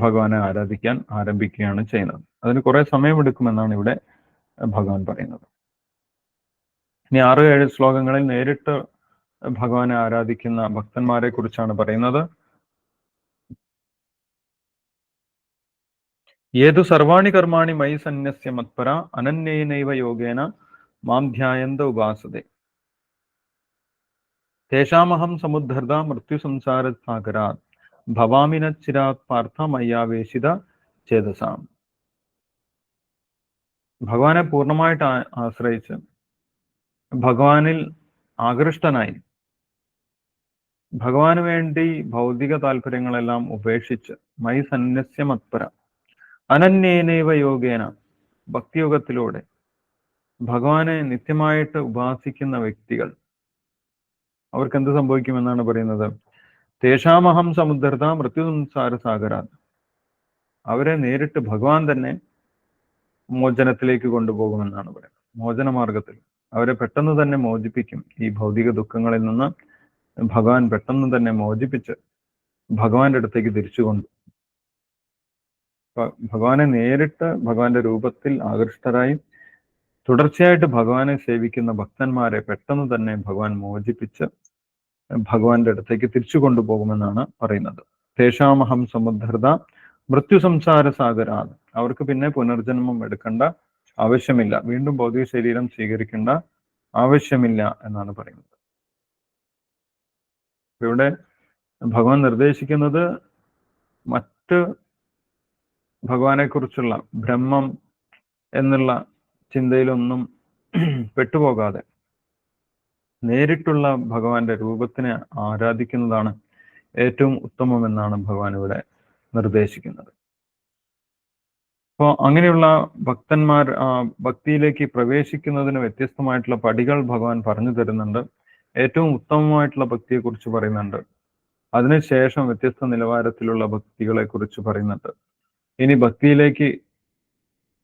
ഭഗവാനെ ആരാധിക്കാൻ ആരംഭിക്കുകയാണ് ചെയ്യുന്നത്. അതിന് കുറെ സമയമെടുക്കുമെന്നാണ് ഇവിടെ ഭഗവാൻ പറയുന്നത്. ഇനി 6-7 ശ്ലോകങ്ങളിൽ നേരിട്ട് ഭഗവാനെ ആരാധിക്കുന്ന ഭക്തന്മാരെ കുറിച്ചാണ് പറയുന്നത്. ഏതു സർവാണി കർമാണി മയി സന്യസ്യ മത്പര അനന്യേനൈവ യോഗേന മാം ധ്യായന്ത ഉപാസതേ തേഷാമഹം സമുദ്ധർദ മൃത്യു സംസാര സാഗരാത് ഭവാമിന ചിരാത് പാർത്ഥ മയ്യാവേശിത ചേതസാം. ഭഗവാനെ പൂർണ്ണമായിട്ട് ആശ്രയിച്ച്, ഭഗവാനിൽ ആകൃഷ്ടനായി, ഭഗവാന് വേണ്ടി ഭൗതിക താല്പര്യങ്ങളെല്ലാം ഉപേക്ഷിച്ച്, മൈ സന്യസ്യ മത്പര അനന്യേനൈവ യോഗേന, ഭക്തിയോഗത്തിലൂടെ ഭഗവാനെ നിത്യമായിട്ട് ഉപാസിക്കുന്ന വ്യക്തികൾ, അവർക്ക് എന്ത് സംഭവിക്കുമെന്നാണ് പറയുന്നത്? തേഷാമഹം സമുദ്ധർദ മൃത്യു സംസാര സാഗരാത്. അവരെ നേരിട്ട് ഭഗവാൻ തന്നെ മോചനത്തിലേക്ക് കൊണ്ടുപോകുമെന്നാണ് പറയുന്നത്. മോചനമാർഗത്തിൽ അവരെ പെട്ടെന്ന് തന്നെ മോചിപ്പിക്കും. ഈ ഭൗതിക ദുഃഖങ്ങളിൽ നിന്ന് ഭഗവാൻ പെട്ടെന്ന് തന്നെ മോചിപ്പിച്ച് ഭഗവാന്റെ അടുത്തേക്ക് തിരിച്ചു കൊണ്ടു. ഭഗവാനെ നേരിട്ട് ഭഗവാന്റെ രൂപത്തിൽ ആകൃഷ്ടരായി തുടർച്ചയായിട്ട് ഭഗവാനെ സേവിക്കുന്ന ഭക്തന്മാരെ പെട്ടെന്ന് തന്നെ ഭഗവാൻ മോചിപ്പിച്ച് ഭഗവാന്റെ അടുത്തേക്ക് തിരിച്ചു കൊണ്ടുപോകുമെന്നാണ് പറയുന്നത്. തേഷാമഹം സമുദ്ധൃത മൃത്യു സംസാര സാഗരാത്. അവർക്ക് പിന്നെ പുനർജന്മം എടുക്കേണ്ട ആവശ്യമില്ല, വീണ്ടും ഭൗതിക ശരീരം സ്വീകരിക്കേണ്ട ആവശ്യമില്ല എന്നാണ് പറയുന്നത്. ഇവിടെ ഭഗവാൻ നിർദ്ദേശിക്കുന്നത് മറ്റ് ഭഗവാനെ കുറിച്ചുള്ള ബ്രഹ്മം എന്നുള്ള ചിന്തയിലൊന്നും പെട്ടുപോകാതെ നേരിട്ടുള്ള ഭഗവാന്റെ രൂപത്തിനെ ആരാധിക്കുന്നതാണ് ഏറ്റവും ഉത്തമമെന്നാണ് ഭഗവാൻ ഇവിടെ നിർദ്ദേശിക്കുന്നത്. അപ്പോൾ അങ്ങനെയുള്ള ഭക്തന്മാർ ഭക്തിയിലേക്ക് പ്രവേശിക്കുന്നതിന് വ്യത്യസ്തമായിട്ടുള്ള പടികൾ ഭഗവാൻ പറഞ്ഞു തരുന്നുണ്ട്. ഏറ്റവും ഉത്തമമായിട്ടുള്ള ഭക്തിയെ കുറിച്ച് പറയുന്നുണ്ട്. അതിനുശേഷം വ്യത്യസ്ത നിലവാരത്തിലുള്ള ഭക്തികളെ കുറിച്ച് പറയുന്നുണ്ട്. ഇനി ഭക്തിയിലേക്ക്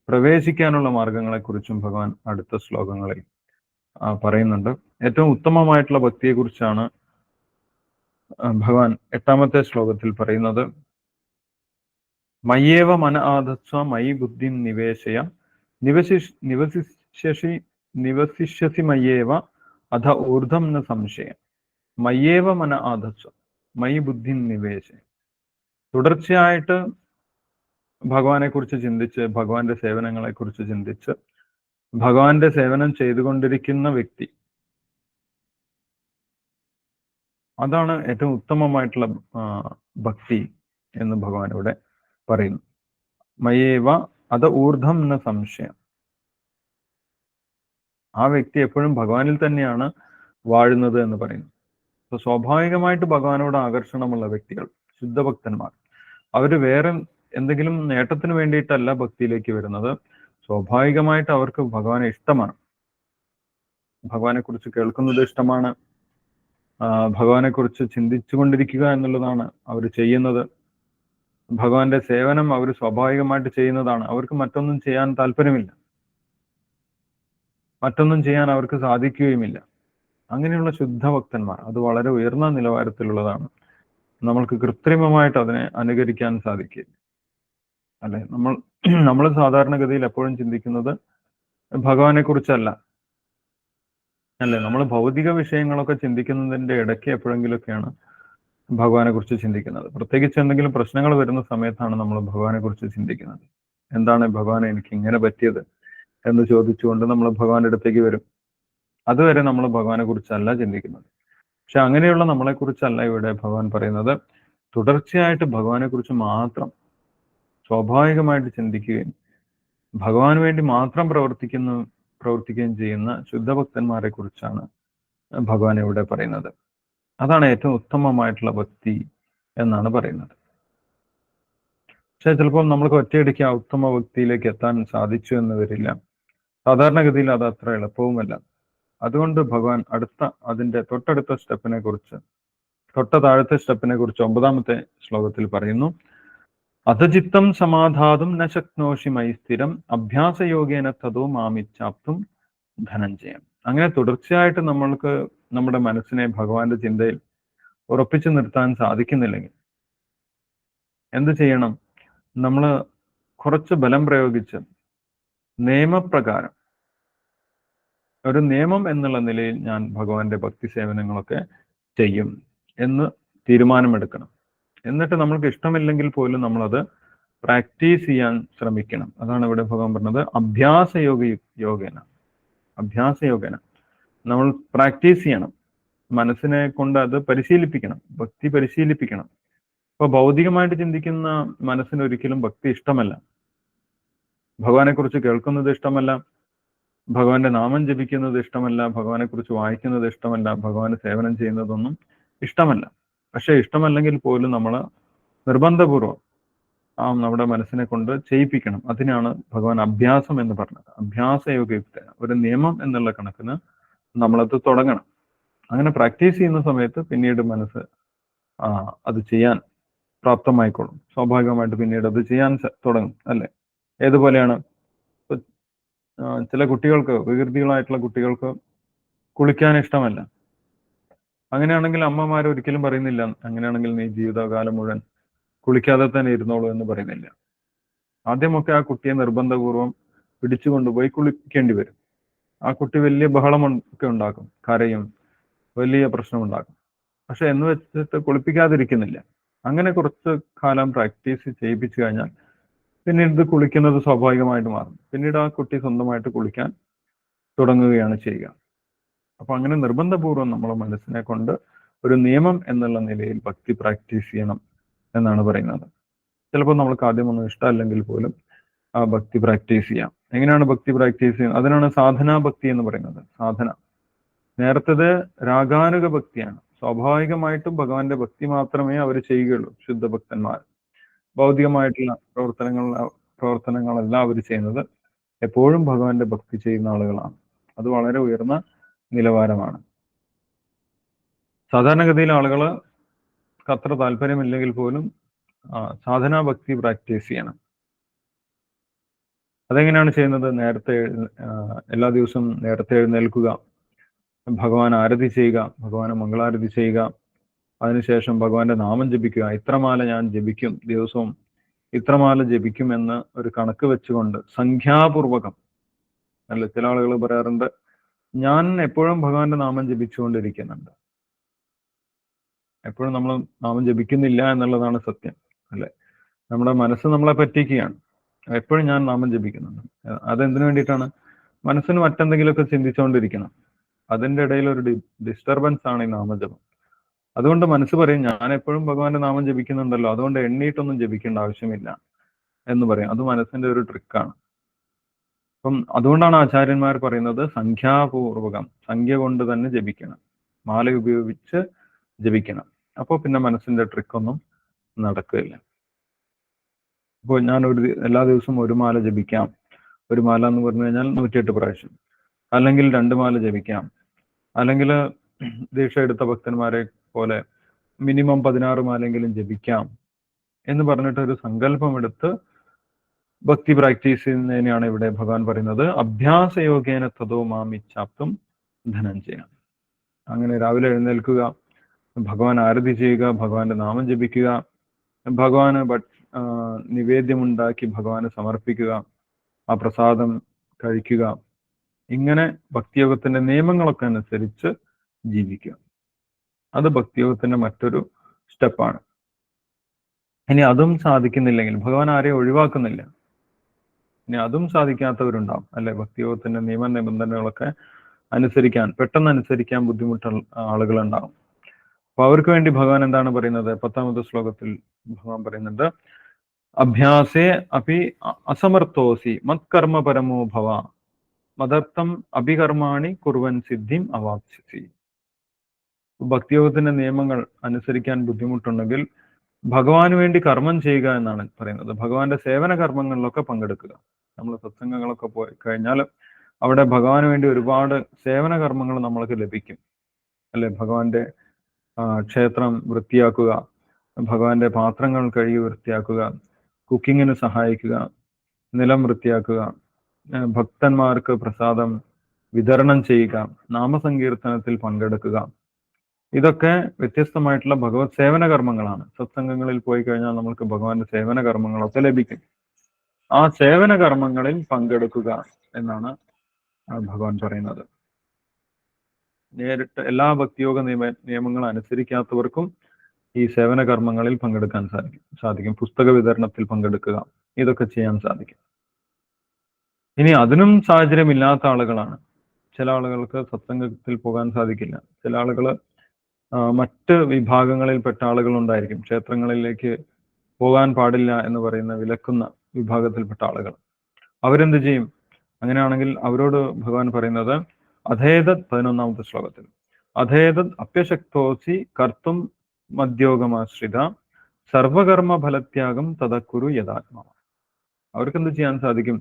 പ്രവേശിക്കാനുള്ള മാർഗങ്ങളെ കുറിച്ചും ഭഗവാൻ അടുത്ത ശ്ലോകങ്ങളിൽ പറയുന്നുണ്ട്. ഏറ്റവും ഉത്തമമായിട്ടുള്ള ഭക്തിയെ കുറിച്ചാണ് ഭഗവാൻ 8ാമത്തെ ശ്ലോകത്തിൽ പറയുന്നത്. മയ്യേവ മന ആധത്സ്വ മയി ബുദ്ധി നിവേശയ നിവസിഷ്യസി മയ്യേവ അധ ഊർധം ന സംശയം. മയ്യേവ മന ആധത്സ്വ മയി ബുദ്ധി നിവേശയ. തുടർച്ചയായിട്ട് ഭഗവാനെ കുറിച്ച് ചിന്തിച്ച്, ഭഗവാന്റെ സേവനങ്ങളെ കുറിച്ച് ചിന്തിച്ച് ഭഗവാന്റെ സേവനം ചെയ്തുകൊണ്ടിരിക്കുന്ന വ്യക്തി, അതാണ് ഏറ്റവും ഉത്തമമായിട്ടുള്ള ഭക്തി എന്ന് ഭഗവാൻ ഇവിടെ പറയുന്നു. മയേവ അത് ഊർധം എന്ന സംശയം. ആ വ്യക്തി എപ്പോഴും ഭഗവാനിൽ തന്നെയാണ് വാഴുന്നത് എന്ന് പറയുന്നു. അപ്പൊ സ്വാഭാവികമായിട്ട് ഭഗവാനോട് ആകർഷണമുള്ള വ്യക്തികൾ, ശുദ്ധഭക്തന്മാർ, അവര് വേറെ എന്തെങ്കിലും നേട്ടത്തിന് വേണ്ടിയിട്ടല്ല ഭക്തിയിലേക്ക് വരുന്നത്. സ്വാഭാവികമായിട്ട് അവർക്ക് ഭഗവാനെ ഇഷ്ടമാണ്, ഭഗവാനെ കുറിച്ച് കേൾക്കുന്നത് ഇഷ്ടമാണ്, ഭഗവാനെ കുറിച്ച് ചിന്തിച്ചു കൊണ്ടിരിക്കുക എന്നുള്ളതാണ് അവർ ചെയ്യുന്നത്. ഭഗവാന്റെ സേവനം അവർ സ്വാഭാവികമായിട്ട് ചെയ്യുന്നതാണ്. അവർക്ക് മറ്റൊന്നും ചെയ്യാൻ താല്പര്യമില്ല, മറ്റൊന്നും ചെയ്യാൻ അവർക്ക് സാധിക്കുകയുമില്ല. അങ്ങനെയുള്ള ശുദ്ധഭക്തന്മാർ, അത് വളരെ ഉയർന്ന നിലവാരത്തിലുള്ളതാണ്. നമ്മൾക്ക് കൃത്രിമമായിട്ട് അതിനെ അനുകരിക്കാൻ സാധിക്കില്ല, അല്ലെ? നമ്മൾ സാധാരണഗതിയിൽ എപ്പോഴും ചിന്തിക്കുന്നത് ഭഗവാനെ കുറിച്ചല്ല, അല്ലെ? നമ്മൾ ഭൗതിക വിഷയങ്ങളൊക്കെ ചിന്തിക്കുന്നതിന്റെ ഇടയ്ക്ക് എപ്പോഴെങ്കിലുമൊക്കെയാണ് ഭഗവാനെ കുറിച്ച് ചിന്തിക്കുന്നത്. പ്രത്യേകിച്ച് എന്തെങ്കിലും പ്രശ്നങ്ങൾ വരുന്ന സമയത്താണ് നമ്മൾ ഭഗവാനെ കുറിച്ച് ചിന്തിക്കുന്നത്. എന്താണ് ഭഗവാനെ എനിക്ക് ഇങ്ങനെ പറ്റിയത് എന്ന് ചോദിച്ചുകൊണ്ട് നമ്മൾ ഭഗവാന്റെ അടുത്തേക്ക് വരും. അതുവരെ നമ്മൾ ഭഗവാനെ കുറിച്ചല്ല ചിന്തിക്കുന്നത്. പക്ഷെ അങ്ങനെയുള്ള നമ്മളെ കുറിച്ചല്ല ഇവിടെ ഭഗവാൻ പറയുന്നത്. തുടർച്ചയായിട്ട് ഭഗവാനെ കുറിച്ച് മാത്രം സ്വാഭാവികമായിട്ട് ചിന്തിക്കുകയും ഭഗവാന് വേണ്ടി മാത്രം പ്രവർത്തിക്കുകയും ചെയ്യുന്ന ശുദ്ധഭക്തന്മാരെ കുറിച്ചാണ് ഭഗവാൻ ഇവിടെ പറയുന്നത്. അതാണ് ഏറ്റവും ഉത്തമമായിട്ടുള്ള ഭക്തി എന്നാണ് പറയുന്നത്. പക്ഷെ ചിലപ്പോൾ നമ്മൾക്ക് ഒറ്റയടിക്ക് ആ ഉത്തമ ഭക്തിയിലേക്ക് എത്താൻ സാധിച്ചു എന്ന് വരില്ല. സാധാരണഗതിയിൽ അത് അത്ര എളുപ്പവുമല്ല. അതുകൊണ്ട് ഭഗവാൻ അതിന്റെ തൊട്ടടുത്ത സ്റ്റെപ്പിനെ കുറിച്ച്, താഴത്തെ സ്റ്റെപ്പിനെ കുറിച്ച് 9ാമത്തെ ശ്ലോകത്തിൽ പറയുന്നു. അധചിത്തം സമാധാതും ന ശക്നോഷി മയി സ്ഥിരം അഭ്യാസയോഗേന തതോ മാമിച്ചാപ്തും ധനഞ്ജയം. അങ്ങനെ തുടർച്ചയായിട്ട് നമ്മൾക്ക് നമ്മുടെ മനസ്സിനെ ഭഗവാന്റെ ചിന്തയിൽ ഉറപ്പിച്ചു നിർത്താൻ സാധിക്കുന്നില്ലെങ്കിൽ എന്ത് ചെയ്യണം? നമ്മൾ കുറച്ച് ബലം പ്രയോഗിച്ച് നിയമപ്രകാരം, ഒരു നിയമം എന്നുള്ള നിലയിൽ ഞാൻ ഭഗവാന്റെ ഭക്തി സേവനങ്ങളൊക്കെ ചെയ്യും എന്ന് തീരുമാനമെടുക്കണം. എന്നിട്ട് നമ്മൾക്ക് ഇഷ്ടമില്ലെങ്കിൽ പോലും നമ്മളത് പ്രാക്ടീസ് ചെയ്യാൻ ശ്രമിക്കണം. അതാണ് ഇവിടെ ഭഗവാൻ പറഞ്ഞത് അഭ്യാസയോഗേന. നമ്മൾ പ്രാക്ടീസ് ചെയ്യണം, മനസ്സിനെ കൊണ്ട് അത് പരിശീലിപ്പിക്കണം, ഭക്തി പരിശീലിപ്പിക്കണം. അപ്പൊ ഭൗതികമായിട്ട് ചിന്തിക്കുന്ന മനസ്സിന് ഒരിക്കലും ഭക്തി ഇഷ്ടമല്ല, ഭഗവാനെ കുറിച്ച് കേൾക്കുന്നത് ഇഷ്ടമല്ല, ഭഗവാന്റെ നാമം ജപിക്കുന്നത് ഇഷ്ടമല്ല, ഭഗവാനെ കുറിച്ച് വായിക്കുന്നത് ഇഷ്ടമല്ല, ഭഗവാന് സേവനം ചെയ്യുന്നതൊന്നും ഇഷ്ടമല്ല. പക്ഷെ ഇഷ്ടമല്ലെങ്കിൽ പോലും നമ്മൾ നിർബന്ധപൂർവം നമ്മുടെ മനസ്സിനെ കൊണ്ട് ചെയ്യിപ്പിക്കണം. അതിനാണ് ഭഗവാൻ അഭ്യാസം എന്ന് പറഞ്ഞത്. അഭ്യാസയോഗയുക്ത, ഒരു നിയമം എന്നുള്ള കണക്കിന് നമ്മളത് തുടങ്ങണം. അങ്ങനെ പ്രാക്ടീസ് ചെയ്യുന്ന സമയത്ത് പിന്നീട് മനസ്സ് അത് ചെയ്യാൻ പ്രാപ്തമായിക്കോളും. സ്വാഭാവികമായിട്ട് പിന്നീട് അത് ചെയ്യാൻ തുടങ്ങും, അല്ലെ? ഏതുപോലെയാണ് ചില കുട്ടികൾക്ക്, വികൃതികളായിട്ടുള്ള കുട്ടികൾക്ക് കുളിക്കാൻ ഇഷ്ടമല്ല. അങ്ങനെയാണെങ്കിൽ അമ്മമാർ ഒരിക്കലും പറയുന്നില്ല അങ്ങനെയാണെങ്കിൽ നീ ജീവിതകാലം മുഴുവൻ കുളിക്കാതെ തന്നെ ഇരുന്നോളൂ എന്ന് പറയുന്നില്ല. ആദ്യമൊക്കെ ആ കുട്ടിയെ നിർബന്ധപൂർവം പിടിച്ചു കൊണ്ടുപോയി കുളിക്കേണ്ടി വരും. ആ കുട്ടി വലിയ ബഹളം ഒക്കെ ഉണ്ടാക്കും, കരയും, വലിയ പ്രശ്നമുണ്ടാക്കും. പക്ഷെ എന്ന് വെച്ചിട്ട് കുളിപ്പിക്കാതിരിക്കുന്നില്ല. അങ്ങനെ കുറച്ച് കാലം പ്രാക്ടീസ് ചെയ്യിപ്പിച്ചു കഴിഞ്ഞാൽ പിന്നീട് ഇത് കുളിക്കുന്നത് സ്വാഭാവികമായിട്ട് മാറും. പിന്നീട് ആ കുട്ടി സ്വന്തമായിട്ട് കുളിക്കാൻ തുടങ്ങുകയാണ് ചെയ്യുക. അപ്പൊ അങ്ങനെ നിർബന്ധപൂർവ്വം നമ്മളെ മനസ്സിനെ കൊണ്ട് ഒരു നിയമം എന്നുള്ള നിലയിൽ ഭക്തി പ്രാക്ടീസ് ചെയ്യണം എന്നാണ് പറയുന്നത്. ചിലപ്പോൾ നമ്മൾക്ക് ആദ്യമൊന്നും ഇഷ്ടമല്ലെങ്കിൽ പോലും ആ ഭക്തി പ്രാക്ടീസ് ചെയ്യാം. എങ്ങനെയാണ് ഭക്തി പ്രാക്ടീസ് ചെയ്യുന്നത്? അതിനാണ് സാധനാ ഭക്തി എന്ന് പറയുന്നത്. സാധന നേരത്തത് രാഗാനുക ഭക്തിയാണ്. സ്വാഭാവികമായിട്ടും ഭഗവാന്റെ ഭക്തി മാത്രമേ അവർ ചെയ്യുകയുള്ളൂ. ശുദ്ധഭക്തന്മാർ ഭൗതികമായിട്ടുള്ള പ്രവർത്തനങ്ങളല്ല അവർ ചെയ്യുന്നത്. എപ്പോഴും ഭഗവാന്റെ ഭക്തി ചെയ്യുന്ന ആളുകളാണ്. അത് വളരെ ഉയർന്ന നിലവാരമാണ്. സാധാരണഗതിയിൽ ആളുകൾ അത്ര താല്പര്യമില്ലെങ്കിൽ പോലും സാധനാ ഭക്തി പ്രാക്ടീസ് ചെയ്യണം. അതെങ്ങനെയാണ് ചെയ്യുന്നത്? നേരത്തെ എല്ലാ ദിവസവും നേരത്തെ എഴുന്നേൽക്കുക, ഭഗവാൻ ആരതി ചെയ്യുക, ഭഗവാനെ മംഗളാരതി ചെയ്യുക, അതിനുശേഷം ഭഗവാന്റെ നാമം ജപിക്കുക. ഇത്രമാല ഞാൻ ജപിക്കും, ദിവസവും ഇത്രമാല ജപിക്കും എന്ന് ഒരു കണക്ക് വെച്ചുകൊണ്ട് സംഖ്യാപൂർവകം. അല്ല, ചില ആളുകൾ പറയാറുണ്ട് ഞാൻ എപ്പോഴും ഭഗവാന്റെ നാമം ജപിച്ചുകൊണ്ടിരിക്കുന്നുണ്ട്. എപ്പോഴും നമ്മൾ നാമം ജപിക്കുന്നില്ല എന്നുള്ളതാണ് സത്യം, അല്ലെ? നമ്മുടെ മനസ്സ് നമ്മളെ പറ്റിക്കുകയാണ്. എപ്പോഴും ഞാൻ നാമം ജപിക്കുന്നുണ്ട്. അതെന്തിനു വേണ്ടിയിട്ടാണ്? മനസ്സിന് മറ്റെന്തെങ്കിലുമൊക്കെ ചിന്തിച്ചുകൊണ്ടിരിക്കണം. അതിൻ്റെ ഇടയിൽ ഒരു ഡിസ്റ്റർബൻസ് ആണ് ഈ നാമജപം. അതുകൊണ്ട് മനസ്സ് പറയും ഞാൻ എപ്പോഴും ഭഗവാന്റെ നാമം ജപിക്കുന്നുണ്ടല്ലോ, അതുകൊണ്ട് എണ്ണീട്ടൊന്നും ജപിക്കേണ്ട ആവശ്യമില്ല എന്ന് പറയും. അത് മനസ്സിന്റെ ഒരു ട്രിക്കാണ്. അപ്പം അതുകൊണ്ടാണ് ആചാര്യന്മാർ പറയുന്നത് സംഖ്യാപൂർവകം, സംഖ്യ കൊണ്ട് തന്നെ ജപിക്കണം, മാല ഉപയോഗിച്ച് ജപിക്കണം. അപ്പോൾ പിന്നെ മനസ്സിന്റെ ട്രിക്കൊന്നും നടക്കുകയില്ല. അപ്പോൾ ഞാൻ എല്ലാ ദിവസവും ഒരു മാല ജപിക്കാം. ഒരു മാല എന്ന് പറഞ്ഞു കഴിഞ്ഞാൽ 108 പ്രാവശ്യം, അല്ലെങ്കിൽ 2 മാല ജപിക്കാം, അല്ലെങ്കിൽ ദീക്ഷ എടുത്ത ഭക്തന്മാരെ പോലെ മിനിമം 16 മാലെങ്കിലും ജപിക്കാം എന്ന് പറഞ്ഞിട്ട് ഒരു സങ്കല്പമെടുത്ത് ഭക്തി പ്രാക്ടീസ് ചെയ്യുന്നതിനെയാണ് ഇവിടെ ഭഗവാൻ പറയുന്നത് അഭ്യാസയോഗേന തതോ മാമിച്ചാപ്തും ധനഞ്ജയ. അങ്ങനെ രാവിലെ എഴുന്നേൽക്കുക, ഭഗവാൻ ആരതി ചെയ്യുക, ഭഗവാന്റെ നാമം ജപിക്കുക, ഭഗവാന് നിവേദ്യമുണ്ടാക്കി ഭഗവാന് സമർപ്പിക്കുക, ആ പ്രസാദം കഴിക്കുക. ഇങ്ങനെ ഭക്തിയോഗത്തിന്റെ നിയമങ്ങളൊക്കെ അനുസരിച്ച് ജീവിക്കുക. അത് ഭക്തിയോഗത്തിന്റെ മറ്റൊരു സ്റ്റെപ്പാണ്. ഇനി അതും സാധിക്കുന്നില്ലെങ്കിൽ, ഭഗവാൻ ആരെയും ഒഴിവാക്കുന്നില്ല, ഇനി അതും സാധിക്കാത്തവരുണ്ടാവും, അല്ലെ? ഭക്തിയോഗത്തിന്റെ നിയമ നിബന്ധനകളൊക്കെ പെട്ടെന്ന് അനുസരിക്കാൻ ബുദ്ധിമുട്ടുള്ള ആളുകളുണ്ടാവും. അപ്പൊ അവർക്ക് വേണ്ടി ഭഗവാൻ എന്താണ് പറയുന്നത്? 10ാമത്തെ ശ്ലോകത്തിൽ ഭഗവാൻ പറയുന്നുണ്ട് അഭ്യാസേ അപി അസമർത്ഥോസി മത്കർമ്മ പരമോ ഭവ മദർത്ഥം അഭികർമാണി കുർവൻ സിദ്ധിം അവാപ്സ്യസി. ഭക്തിയോഗത്തിന്റെ നിയമങ്ങൾ അനുസരിക്കാൻ ബുദ്ധിമുട്ടുണ്ടെങ്കിൽ ഭഗവാന് വേണ്ടി കർമ്മം ചെയ്യുക എന്നാണ് പറയുന്നത്. ഭഗവാന്റെ സേവന കർമ്മങ്ങളിലൊക്കെ പങ്കെടുക്കുക. നമ്മൾ സത്സംഗങ്ങളൊക്കെ പോയി കഴിഞ്ഞാൽ അവിടെ ഭഗവാന് വേണ്ടി ഒരുപാട് സേവന കർമ്മങ്ങൾ നമ്മൾക്ക് ലഭിക്കും, അല്ലെ? ഭഗവാന്റെ ക്ഷേത്രം വൃത്തിയാക്കുക, ഭഗവാന്റെ പാത്രങ്ങൾ കഴുകി വൃത്തിയാക്കുക, കുക്കിങ്ങിന് സഹായിക്കുക, നിലം വൃത്തിയാക്കുക, ഭക്തന്മാർക്ക് പ്രസാദം വിതരണം ചെയ്യുക, നാമസങ്കീർത്തനത്തിൽ പങ്കെടുക്കുക. ഇതൊക്കെ വ്യത്യസ്തമായിട്ടുള്ള ഭഗവത് സേവന കർമ്മങ്ങളാണ്. സത്സംഗങ്ങളിൽ പോയി കഴിഞ്ഞാൽ നമ്മൾക്ക് ഭഗവാന്റെ സേവന കർമ്മങ്ങളൊക്കെ ലഭിക്കും. ആ സേവന കർമ്മങ്ങളിൽ പങ്കെടുക്കുക എന്നാണ് ഭഗവാൻ പറയുന്നത്. നേരിട്ട് എല്ലാ ഭക്തിയോഗ നിയമങ്ങൾ അനുസരിക്കാത്തവർക്കും ഈ സേവന കർമ്മങ്ങളിൽ പങ്കെടുക്കാൻ സാധിക്കും. പുസ്തക വിതരണത്തിൽ പങ്കെടുക്കുക, ഇതൊക്കെ ചെയ്യാൻ സാധിക്കും. ഇനി അതിനും സാഹചര്യമില്ലാത്ത ആളുകളാണ്. ചില ആളുകൾക്ക് സത്സംഗത്തിൽ പോകാൻ സാധിക്കില്ല. ചില ആളുകൾ മറ്റ് വിഭാഗങ്ങളിൽപ്പെട്ട ആളുകൾ ഉണ്ടായിരിക്കും. ക്ഷേത്രങ്ങളിലേക്ക് പോകാൻ പാടില്ല എന്ന് പറയുന്ന വിലക്കുന്ന വിഭാഗത്തിൽപ്പെട്ട ആളുകൾ. അവരെന്ത് ചെയ്യും? അങ്ങനെയാണെങ്കിൽ അവരോട് ഭഗവാൻ പറയുന്നത് അധേതത് 11ാമത്തെ ശ്ലോകത്തിൽ അധേതത് അപ്യശക്തോസി കർത്തും മദ്യോഗമാശ്രിത സർവകർമ്മ ഫലത്യാഗം തദക്കുരു യഥാത്മ. അവർക്ക് എന്ത് ചെയ്യാൻ സാധിക്കും?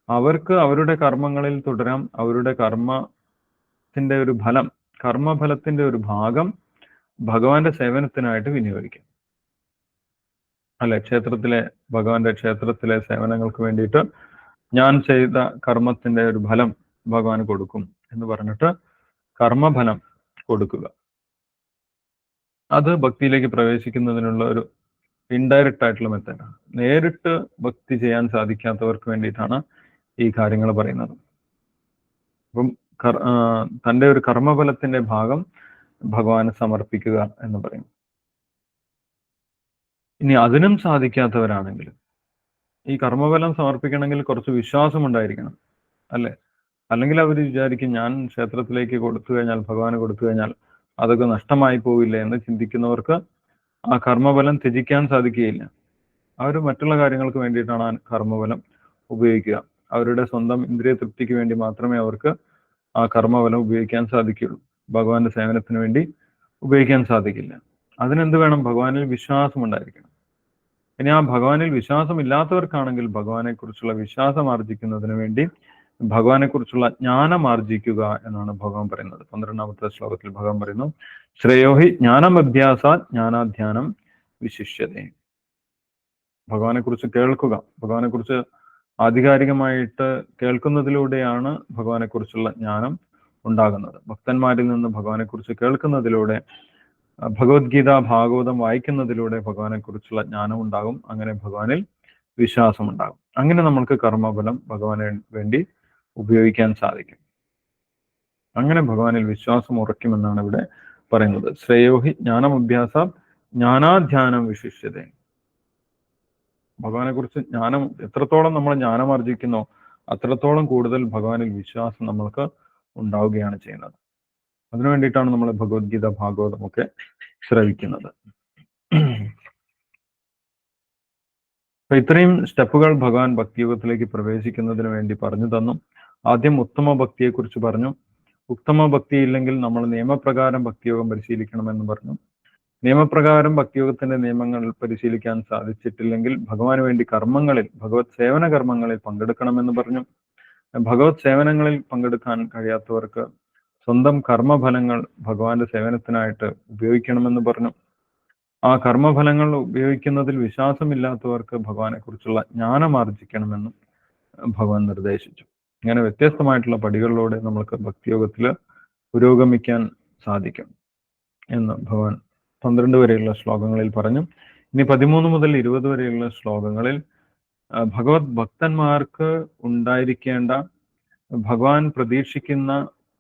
അവർക്ക് അവരുടെ കർമ്മങ്ങളിൽ തുടരാം. അവരുടെ കർമ്മത്തിന്റെ ഒരു ഫലം, കർമ്മഫലത്തിന്റെ ഒരു ഭാഗം ഭഗവാന്റെ സേവനത്തിനായിട്ട് വിനിയോഗിക്കാം, അല്ലെ? ഭഗവാന്റെ ക്ഷേത്രത്തിലെ സേവനങ്ങൾക്ക് വേണ്ടിയിട്ട് ഞാൻ ചെയ്ത കർമ്മത്തിന്റെ ഒരു ഫലം ഭഗവാന് കൊടുക്കും എന്ന് പറഞ്ഞിട്ട് കർമ്മഫലം കൊടുക്കുക. അത് ഭക്തിയിലേക്ക് പ്രവേശിക്കുന്നതിനുള്ള ഒരു ഇൻഡയറക്റ്റ് ആയിട്ടുള്ള മെത്തേഡാണ്. നേരിട്ട് ഭക്തി ചെയ്യാൻ സാധിക്കാത്തവർക്ക് വേണ്ടിയിട്ടാണ് ഈ കാര്യങ്ങൾ പറയുന്നത്. അപ്പം തൻ്റെ ഒരു കർമ്മഫലത്തിന്റെ ഭാഗം ഭഗവാന് സമർപ്പിക്കുക എന്ന് പറയും. ഇനി അതിനും സാധിക്കാത്തവരാണെങ്കിൽ ഈ കർമ്മഫലം സമർപ്പിക്കണമെങ്കിൽ കുറച്ച് വിശ്വാസം ഉണ്ടായിരിക്കണം, അല്ലെ? അല്ലെങ്കിൽ അവർ വിചാരിക്കും ഞാൻ ക്ഷേത്രത്തിലേക്ക് കൊടുത്തു കഴിഞ്ഞാൽ, ഭഗവാന് കൊടുത്തു കഴിഞ്ഞാൽ അതൊക്കെ നഷ്ടമായി പോവില്ലേ എന്ന് ചിന്തിക്കുന്നവർക്ക് ആ കർമ്മഫലം ത്യജിക്കാൻ സാധിക്കുകയില്ല. അവർ മറ്റുള്ള കാര്യങ്ങൾക്ക് വേണ്ടിയിട്ടാണ് ആ കർമ്മഫലം ഉപയോഗിക്കുക. അവരുടെ സ്വന്തം ഇന്ദ്രിയ തൃപ്തിക്ക് വേണ്ടി മാത്രമേ അവർക്ക് ആ കർമ്മഫലം ഉപയോഗിക്കാൻ സാധിക്കുകയുള്ളൂ. ഭഗവാന്റെ സേവനത്തിന് വേണ്ടി ഉപയോഗിക്കാൻ സാധിക്കില്ല. അതിനെന്ത് വേണം? ഭഗവാനിൽ വിശ്വാസം ഉണ്ടായിരിക്കണം. ഇനി ആ ഭഗവാനിൽ വിശ്വാസം ഇല്ലാത്തവർക്കാണെങ്കിൽ ഭഗവാനെ കുറിച്ചുള്ള വിശ്വാസം ആർജിക്കുന്നതിന് വേണ്ടി ഭഗവാനെ കുറിച്ചുള്ള ജ്ഞാനം ആർജിക്കുക എന്നാണ് ഭഗവാൻ പറയുന്നത്. 12ാമത്തെ ശ്ലോകത്തിൽ ഭഗവാൻ പറയുന്നു, ശ്രേയോഹി ജ്ഞാനമഭ്യാസാ ജ്ഞാനാധ്യാനം വിശിഷ്യതേ. ഭഗവാനെ കുറിച്ച് കേൾക്കുക. ഭഗവാനെ കുറിച്ച് ആധികാരികമായിട്ട് കേൾക്കുന്നതിലൂടെയാണ് ഭഗവാനെ കുറിച്ചുള്ള ജ്ഞാനം ഉണ്ടാകുന്നത്. ഭക്തന്മാരിൽ നിന്ന് ഭഗവാനെ കുറിച്ച് കേൾക്കുന്നതിലൂടെ, ഭഗവത്ഗീത ഭാഗവതം വായിക്കുന്നതിലൂടെ ഭഗവാനെ കുറിച്ചുള്ള ജ്ഞാനം ഉണ്ടാകും. അങ്ങനെ ഭഗവാനിൽ വിശ്വാസം ഉണ്ടാകും. അങ്ങനെ നമ്മൾക്ക് കർമ്മഫലം ഭഗവാന് വേണ്ടി ഉപയോഗിക്കാൻ സാധിക്കും. അങ്ങനെ ഭഗവാനിൽ വിശ്വാസം ഉറയ്ക്കുമെന്നാണ് ഇവിടെ പറയുന്നത്. ശ്രേയോഹി ജ്ഞാനമഭ്യാസ ജ്ഞാനാധ്യാനം വിശിഷ്യത. ഭഗവാനെ കുറിച്ച് ജ്ഞാനം എത്രത്തോളം നമ്മൾ ജ്ഞാനം ആർജിക്കുന്നോ അത്രത്തോളം കൂടുതൽ ഭഗവാനിൽ വിശ്വാസം നമ്മൾക്ക് ഉണ്ടാവുകയാണ് ചെയ്യുന്നത്. അതിനു വേണ്ടിയിട്ടാണ് നമ്മൾ ഭഗവത്ഗീത ഭാഗവതം ഒക്കെ ശ്രവിക്കുന്നത്. അപ്പൊ ഇത്രയും സ്റ്റെപ്പുകൾ ഭഗവാൻ ഭക്തിയോഗത്തിലേക്ക് പ്രവേശിക്കുന്നതിന് വേണ്ടി പറഞ്ഞു തന്നു. ആദ്യം ഉത്തമ ഭക്തിയെ കുറിച്ച് പറഞ്ഞു. ഉത്തമ ഭക്തി ഇല്ലെങ്കിൽ നമ്മൾ നിയമപ്രകാരം ഭക്തിയോഗം പരിശീലിക്കണമെന്ന് പറഞ്ഞു. നിയമപ്രകാരം ഭക്തിയോഗത്തിന്റെ നിയമങ്ങൾ പരിശീലിക്കാൻ സാധിച്ചിട്ടില്ലെങ്കിൽ ഭഗവാന് വേണ്ടി കർമ്മങ്ങളിൽ, ഭഗവത് സേവന കർമ്മങ്ങളിൽ പങ്കെടുക്കണമെന്ന് പറഞ്ഞു. ഭഗവത് സേവനങ്ങളിൽ പങ്കെടുക്കാൻ കഴിയാത്തവർക്ക് സ്വന്തം കർമ്മഫലങ്ങൾ ഭഗവാന്റെ സേവനത്തിനായിട്ട് ഉപയോഗിക്കണമെന്ന് പറഞ്ഞു. ആ കർമ്മഫലങ്ങൾ ഉപയോഗിക്കുന്നതിൽ വിശ്വാസമില്ലാത്തവർക്ക് ഭഗവാനെ കുറിച്ചുള്ള ജ്ഞാനം ആർജിക്കണമെന്നും ഭഗവാൻ നിർദ്ദേശിച്ചു. ഇങ്ങനെ വ്യത്യസ്തമായിട്ടുള്ള പടികളിലൂടെ നമ്മൾക്ക് ഭക്തിയോഗത്തിൽ പുരോഗമിക്കാൻ സാധിക്കും എന്ന് ഭഗവാൻ 12 വരെയുള്ള ശ്ലോകങ്ങളിൽ പറഞ്ഞു. ഇനി 13 മുതൽ 20 വരെയുള്ള ശ്ലോകങ്ങളിൽ ഭഗവത് ഭക്തന്മാർക്ക് ഉണ്ടായിരിക്കേണ്ട ഭഗവാൻ പ്രതീക്ഷിക്കുന്ന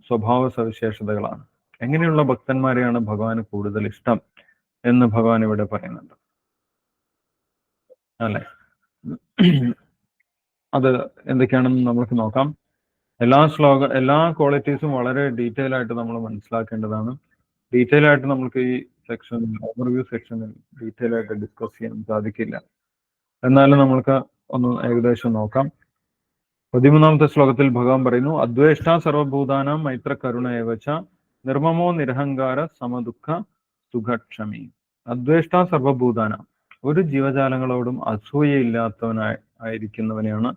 സ്വഭാവ സവിശേഷതകളാണ്. എങ്ങനെയുള്ള ഭക്തന്മാരെയാണ് ഭഗവാന് കൂടുതൽ ഇഷ്ടം എന്ന് ഭഗവാൻ ഇവിടെ പറയുന്നുണ്ട്, അല്ലെ? അത് എന്തൊക്കെയാണെന്ന് നമുക്ക് നോക്കാം. എല്ലാ ക്വാളിറ്റീസും വളരെ ഡീറ്റെയിൽ ആയിട്ട് നമ്മൾ മനസ്സിലാക്കേണ്ടതാണ്. ഡീറ്റെയിൽ ആയിട്ട് നമുക്ക് ഈ സെക്ഷനിൽ, ഓവർവ്യൂ സെക്ഷനിൽ ഡീറ്റെയിൽ ആയിട്ട് ഡിസ്കസ് ചെയ്യാൻ സാധിക്കില്ല. എന്നാലും നമ്മൾക്ക് ഒന്ന് ഏകദേശം നോക്കാം. 13ാമത്തെ ശ്ലോകത്തിൽ ഭഗവാൻ പറയുന്നു, അദ്വേഷ്ട സർവഭൂതാനാം മൈത്ര കരുണ ഏവച നിർമ്മമോ നിരഹങ്കാര സമദുഃഖ സുഖക്ഷമി. അദ്വേഷ്ട സർവഭൂതാനാം, ഒരു ജീവജാലങ്ങളോടും അസൂയയില്ലാത്തവനായിരിക്കുന്നവനെയാണ്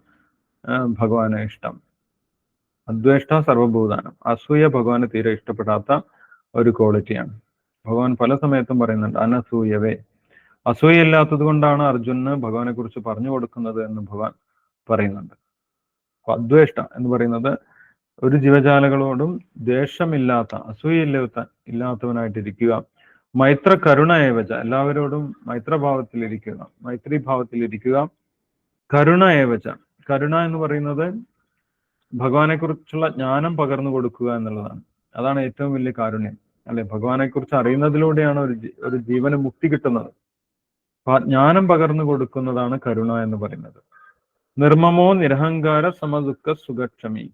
ഭഗവാന് ഇഷ്ടം. അദ്വേഷ്ട സർവഭൂതാനം, അസൂയ ഭഗവാന് തീരെ ഇഷ്ടപ്പെടാത്ത ഒരു ക്വാളിറ്റിയാണ്. ഭഗവാൻ പല സമയത്തും പറയുന്നുണ്ട് അനസൂയവേ. അസൂയയില്ലാത്തത് കൊണ്ടാണ് അർജുനന് ഭഗവാനെ കുറിച്ച് പറഞ്ഞു കൊടുക്കുന്നത് എന്ന് ഭഗവാൻ പറയുന്നുണ്ട്. അപ്പൊ അദ്വേഷ്ട എന്ന് പറയുന്നത് ഒരു ജീവജാലകളോടും ദ്വേഷമില്ലാത്ത, അസൂയയില്ലാത്തവനായിട്ടിരിക്കുക. മൈത്ര കരുണ ഏവച, എല്ലാവരോടും മൈത്രഭാവത്തിലിരിക്കുക, മൈത്രി ഭാവത്തിലിരിക്കുക. കരുണ ഏവച, കരുണ എന്ന് പറയുന്നത് ഭഗവാനെ കുറിച്ചുള്ള ജ്ഞാനം പകർന്നു കൊടുക്കുക എന്നുള്ളതാണ്. അതാണ് ഏറ്റവും വലിയ കാരുണ്യം, അല്ലെ? ഭഗവാനെ കുറിച്ച് അറിയുന്നതിലൂടെയാണ് ഒരു ജീവന് മുക്തി കിട്ടുന്നത്. അപ്പൊ ജ്ഞാനം പകർന്നു കൊടുക്കുന്നതാണ് കരുണ എന്ന് പറയുന്നത്. നിർമ്മമോ നിരഹങ്കാര സമദുഃഖ സുഖക്ഷമി.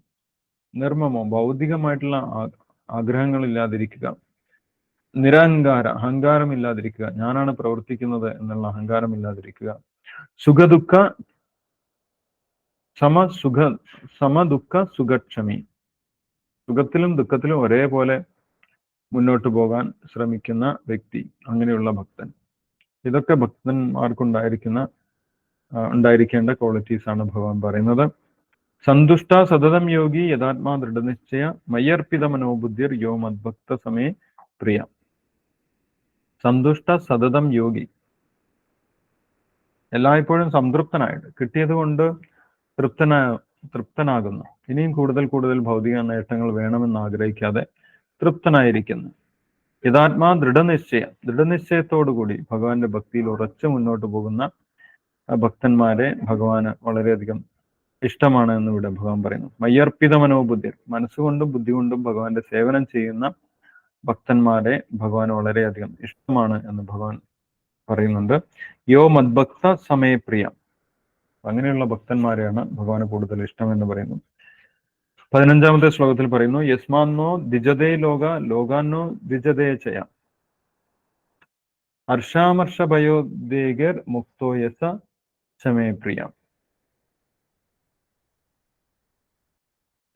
നിർമ്മമോ, ഭൗതികമായിട്ടുള്ള ആഗ്രഹങ്ങളില്ലാതിരിക്കുക. നിരഹങ്കാര, അഹങ്കാരമില്ലാതിരിക്കുക. ഞാനാണ് പ്രവർത്തിക്കുന്നത് എന്നുള്ള അഹങ്കാരമില്ലാതിരിക്കുക. സുഖദുഃഖ സമദുഃഖ സുഖക്ഷമി. സുഖത്തിലും ദുഃഖത്തിലും ഒരേപോലെ മുന്നോട്ട് പോകാൻ ശ്രമിക്കുന്ന വ്യക്തി, അങ്ങനെയുള്ള ഭക്തൻ. ഇതൊക്കെ ഉണ്ടായിരിക്കേണ്ട ക്വാളിറ്റീസ് ആണ് ഭഗവാൻ പറയുന്നത്. സന്തുഷ്ട സതതം യോഗി യഥാത്മാ ദൃഢനിശ്ചയ മയ്യർപ്പിത മനോബുദ്ധിർ യോ മദ്ഭക്ത സമേ പ്രിയ. സന്തുഷ്ട സതതം യോഗി, എല്ലായ്പ്പോഴും സംതൃപ്തനായിട്ട്, കിട്ടിയത് കൊണ്ട് തൃപ്തനാകുന്നു. ഇനിയും കൂടുതൽ ഭൗതിക നേട്ടങ്ങൾ വേണമെന്ന് ആഗ്രഹിക്കാതെ തൃപ്തനായിരിക്കുന്നു. യഥാത്മാ ദൃഢനിശ്ചയത്തോടുകൂടി ഭഗവാന്റെ ഭക്തിയിൽ ഉറച്ചു മുന്നോട്ട് പോകുന്ന ഭക്തന്മാരെ ഭഗവാന് വളരെയധികം ഇഷ്ടമാണ് എന്ന് ഇവിടെ ഭഗവാൻ പറയുന്നു. മയ്യർപ്പിത മനോബുദ്ധി, മനസ്സുകൊണ്ടും ബുദ്ധി കൊണ്ടും ഭഗവാന്റെ സേവനം ചെയ്യുന്ന ഭക്തന്മാരെ ഭഗവാൻ വളരെയധികം ഇഷ്ടമാണ് എന്ന് ഭഗവാൻ പറയുന്നുണ്ട്. യോ മദ്ഭക്ത സമയപ്രിയ, അങ്ങനെയുള്ള ഭക്തന്മാരെയാണ് ഭഗവാന് കൂടുതൽ ഇഷ്ടം എന്ന് പറയുന്നു. 15-ാമത്തെ ശ്ലോകത്തിൽ പറയുന്നു, യസ്മാന്നോ ദ്വിജതേ ലോകാന്നോ ദ്വിജതേ ചയ ഹർഷാമർഷഭയോദ്വേഗർ മുക്തോ യസ സമയപ്രിയ.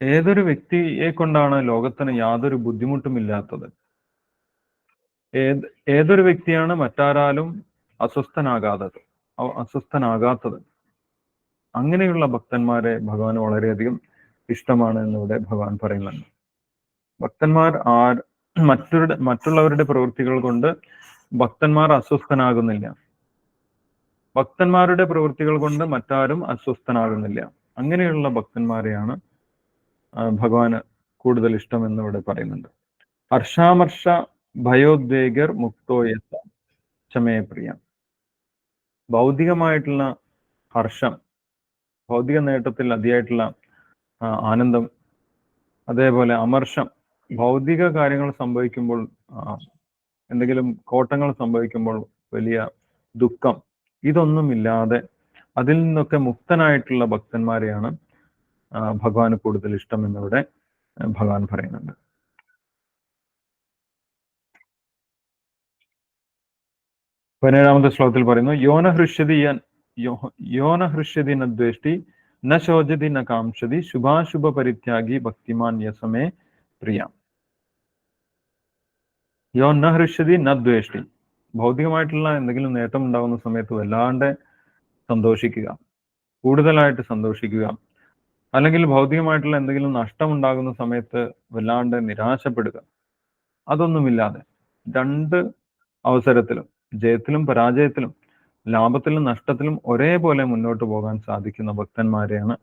ഏതൊരു വ്യക്തിയെ കൊണ്ടാണ് ലോകത്തിന് യാതൊരു ബുദ്ധിമുട്ടുമില്ലാത്തത്, ഏതൊരു വ്യക്തിയാണ് മറ്റാരാലും അസ്വസ്ഥനാകാത്തത്, അങ്ങനെയുള്ള ഭക്തന്മാരെ ഭഗവാൻ വളരെയധികം ഇഷ്ടമാണ് എന്നിവിടെ ഭഗവാൻ പറയുന്നുണ്ട്. ഭക്തന്മാർ മറ്റുള്ളവരുടെ പ്രവൃത്തികൾ കൊണ്ട് ഭക്തന്മാർ അസ്വസ്ഥനാകുന്നില്ല, ഭക്തന്മാരുടെ പ്രവൃത്തികൾ കൊണ്ട് മറ്റാരും അസ്വസ്ഥനാകുന്നില്ല. അങ്ങനെയുള്ള ഭക്തന്മാരെയാണ് ഭഗവാന് കൂടുതൽ ഇഷ്ടം എന്നിവിടെ പറയുന്നുണ്ട്. ഹർഷാമർഷ ഭയോദ്വേഗർ മുക്തോയസ ക്ഷമയപ്രിയ. ഭൗതികമായിട്ടുള്ള ഹർഷം, ഭൗതിക നേട്ടത്തിൽ അതിയായിട്ടുള്ള ആനന്ദം, അതേപോലെ അമർഷം, ഭൗതിക കാര്യങ്ങൾ സംഭവിക്കുമ്പോൾ, എന്തെങ്കിലും കോട്ടങ്ങൾ സംഭവിക്കുമ്പോൾ വലിയ ദുഃഖം, ഇതൊന്നുമില്ലാതെ അതിൽ നിന്നൊക്കെ മുക്തനായിട്ടുള്ള ഭക്തന്മാരെയാണ് ഭഗവാന് കൂടുതൽ ഇഷ്ടം എന്നിവിടെ ഭഗവാൻ പറയുന്നുണ്ട്. 17-ാമത്തെ ശ്ലോകത്തിൽ പറയുന്നു, യോന ഹൃഷ്യതി ന ദ്വേഷ്ടി ന ശോചതി ന കാംക്ഷതി ശുഭാശുഭ പരിത്യാഗി ഭക്തിമാൻ യസമേ പ്രിയ. യോ ന ഹൃഷ്യതി ന ദ്വേഷ്ടി, ഭൗതികമായിട്ടുള്ള എന്തെങ്കിലും നേട്ടം ഉണ്ടാകുന്ന സമയത്ത് വല്ലാണ്ട് സന്തോഷിക്കുക, കൂടുതലായിട്ട് സന്തോഷിക്കുക, അല്ലെങ്കിൽ ഭൗതികമായിട്ടുള്ള എന്തെങ്കിലും നഷ്ടമുണ്ടാകുന്ന സമയത്ത് വല്ലാണ്ട് നിരാശപ്പെടുക, അതൊന്നുമില്ലാതെ രണ്ട് അവസരത്തിലും, ജയത്തിലും പരാജയത്തിലും, ലാഭത്തിലും നഷ്ടത്തിലും ഒരേപോലെ മുന്നോട്ട് പോകാൻ സാധിക്കുന്ന ഭക്തന്മാരെയാണ്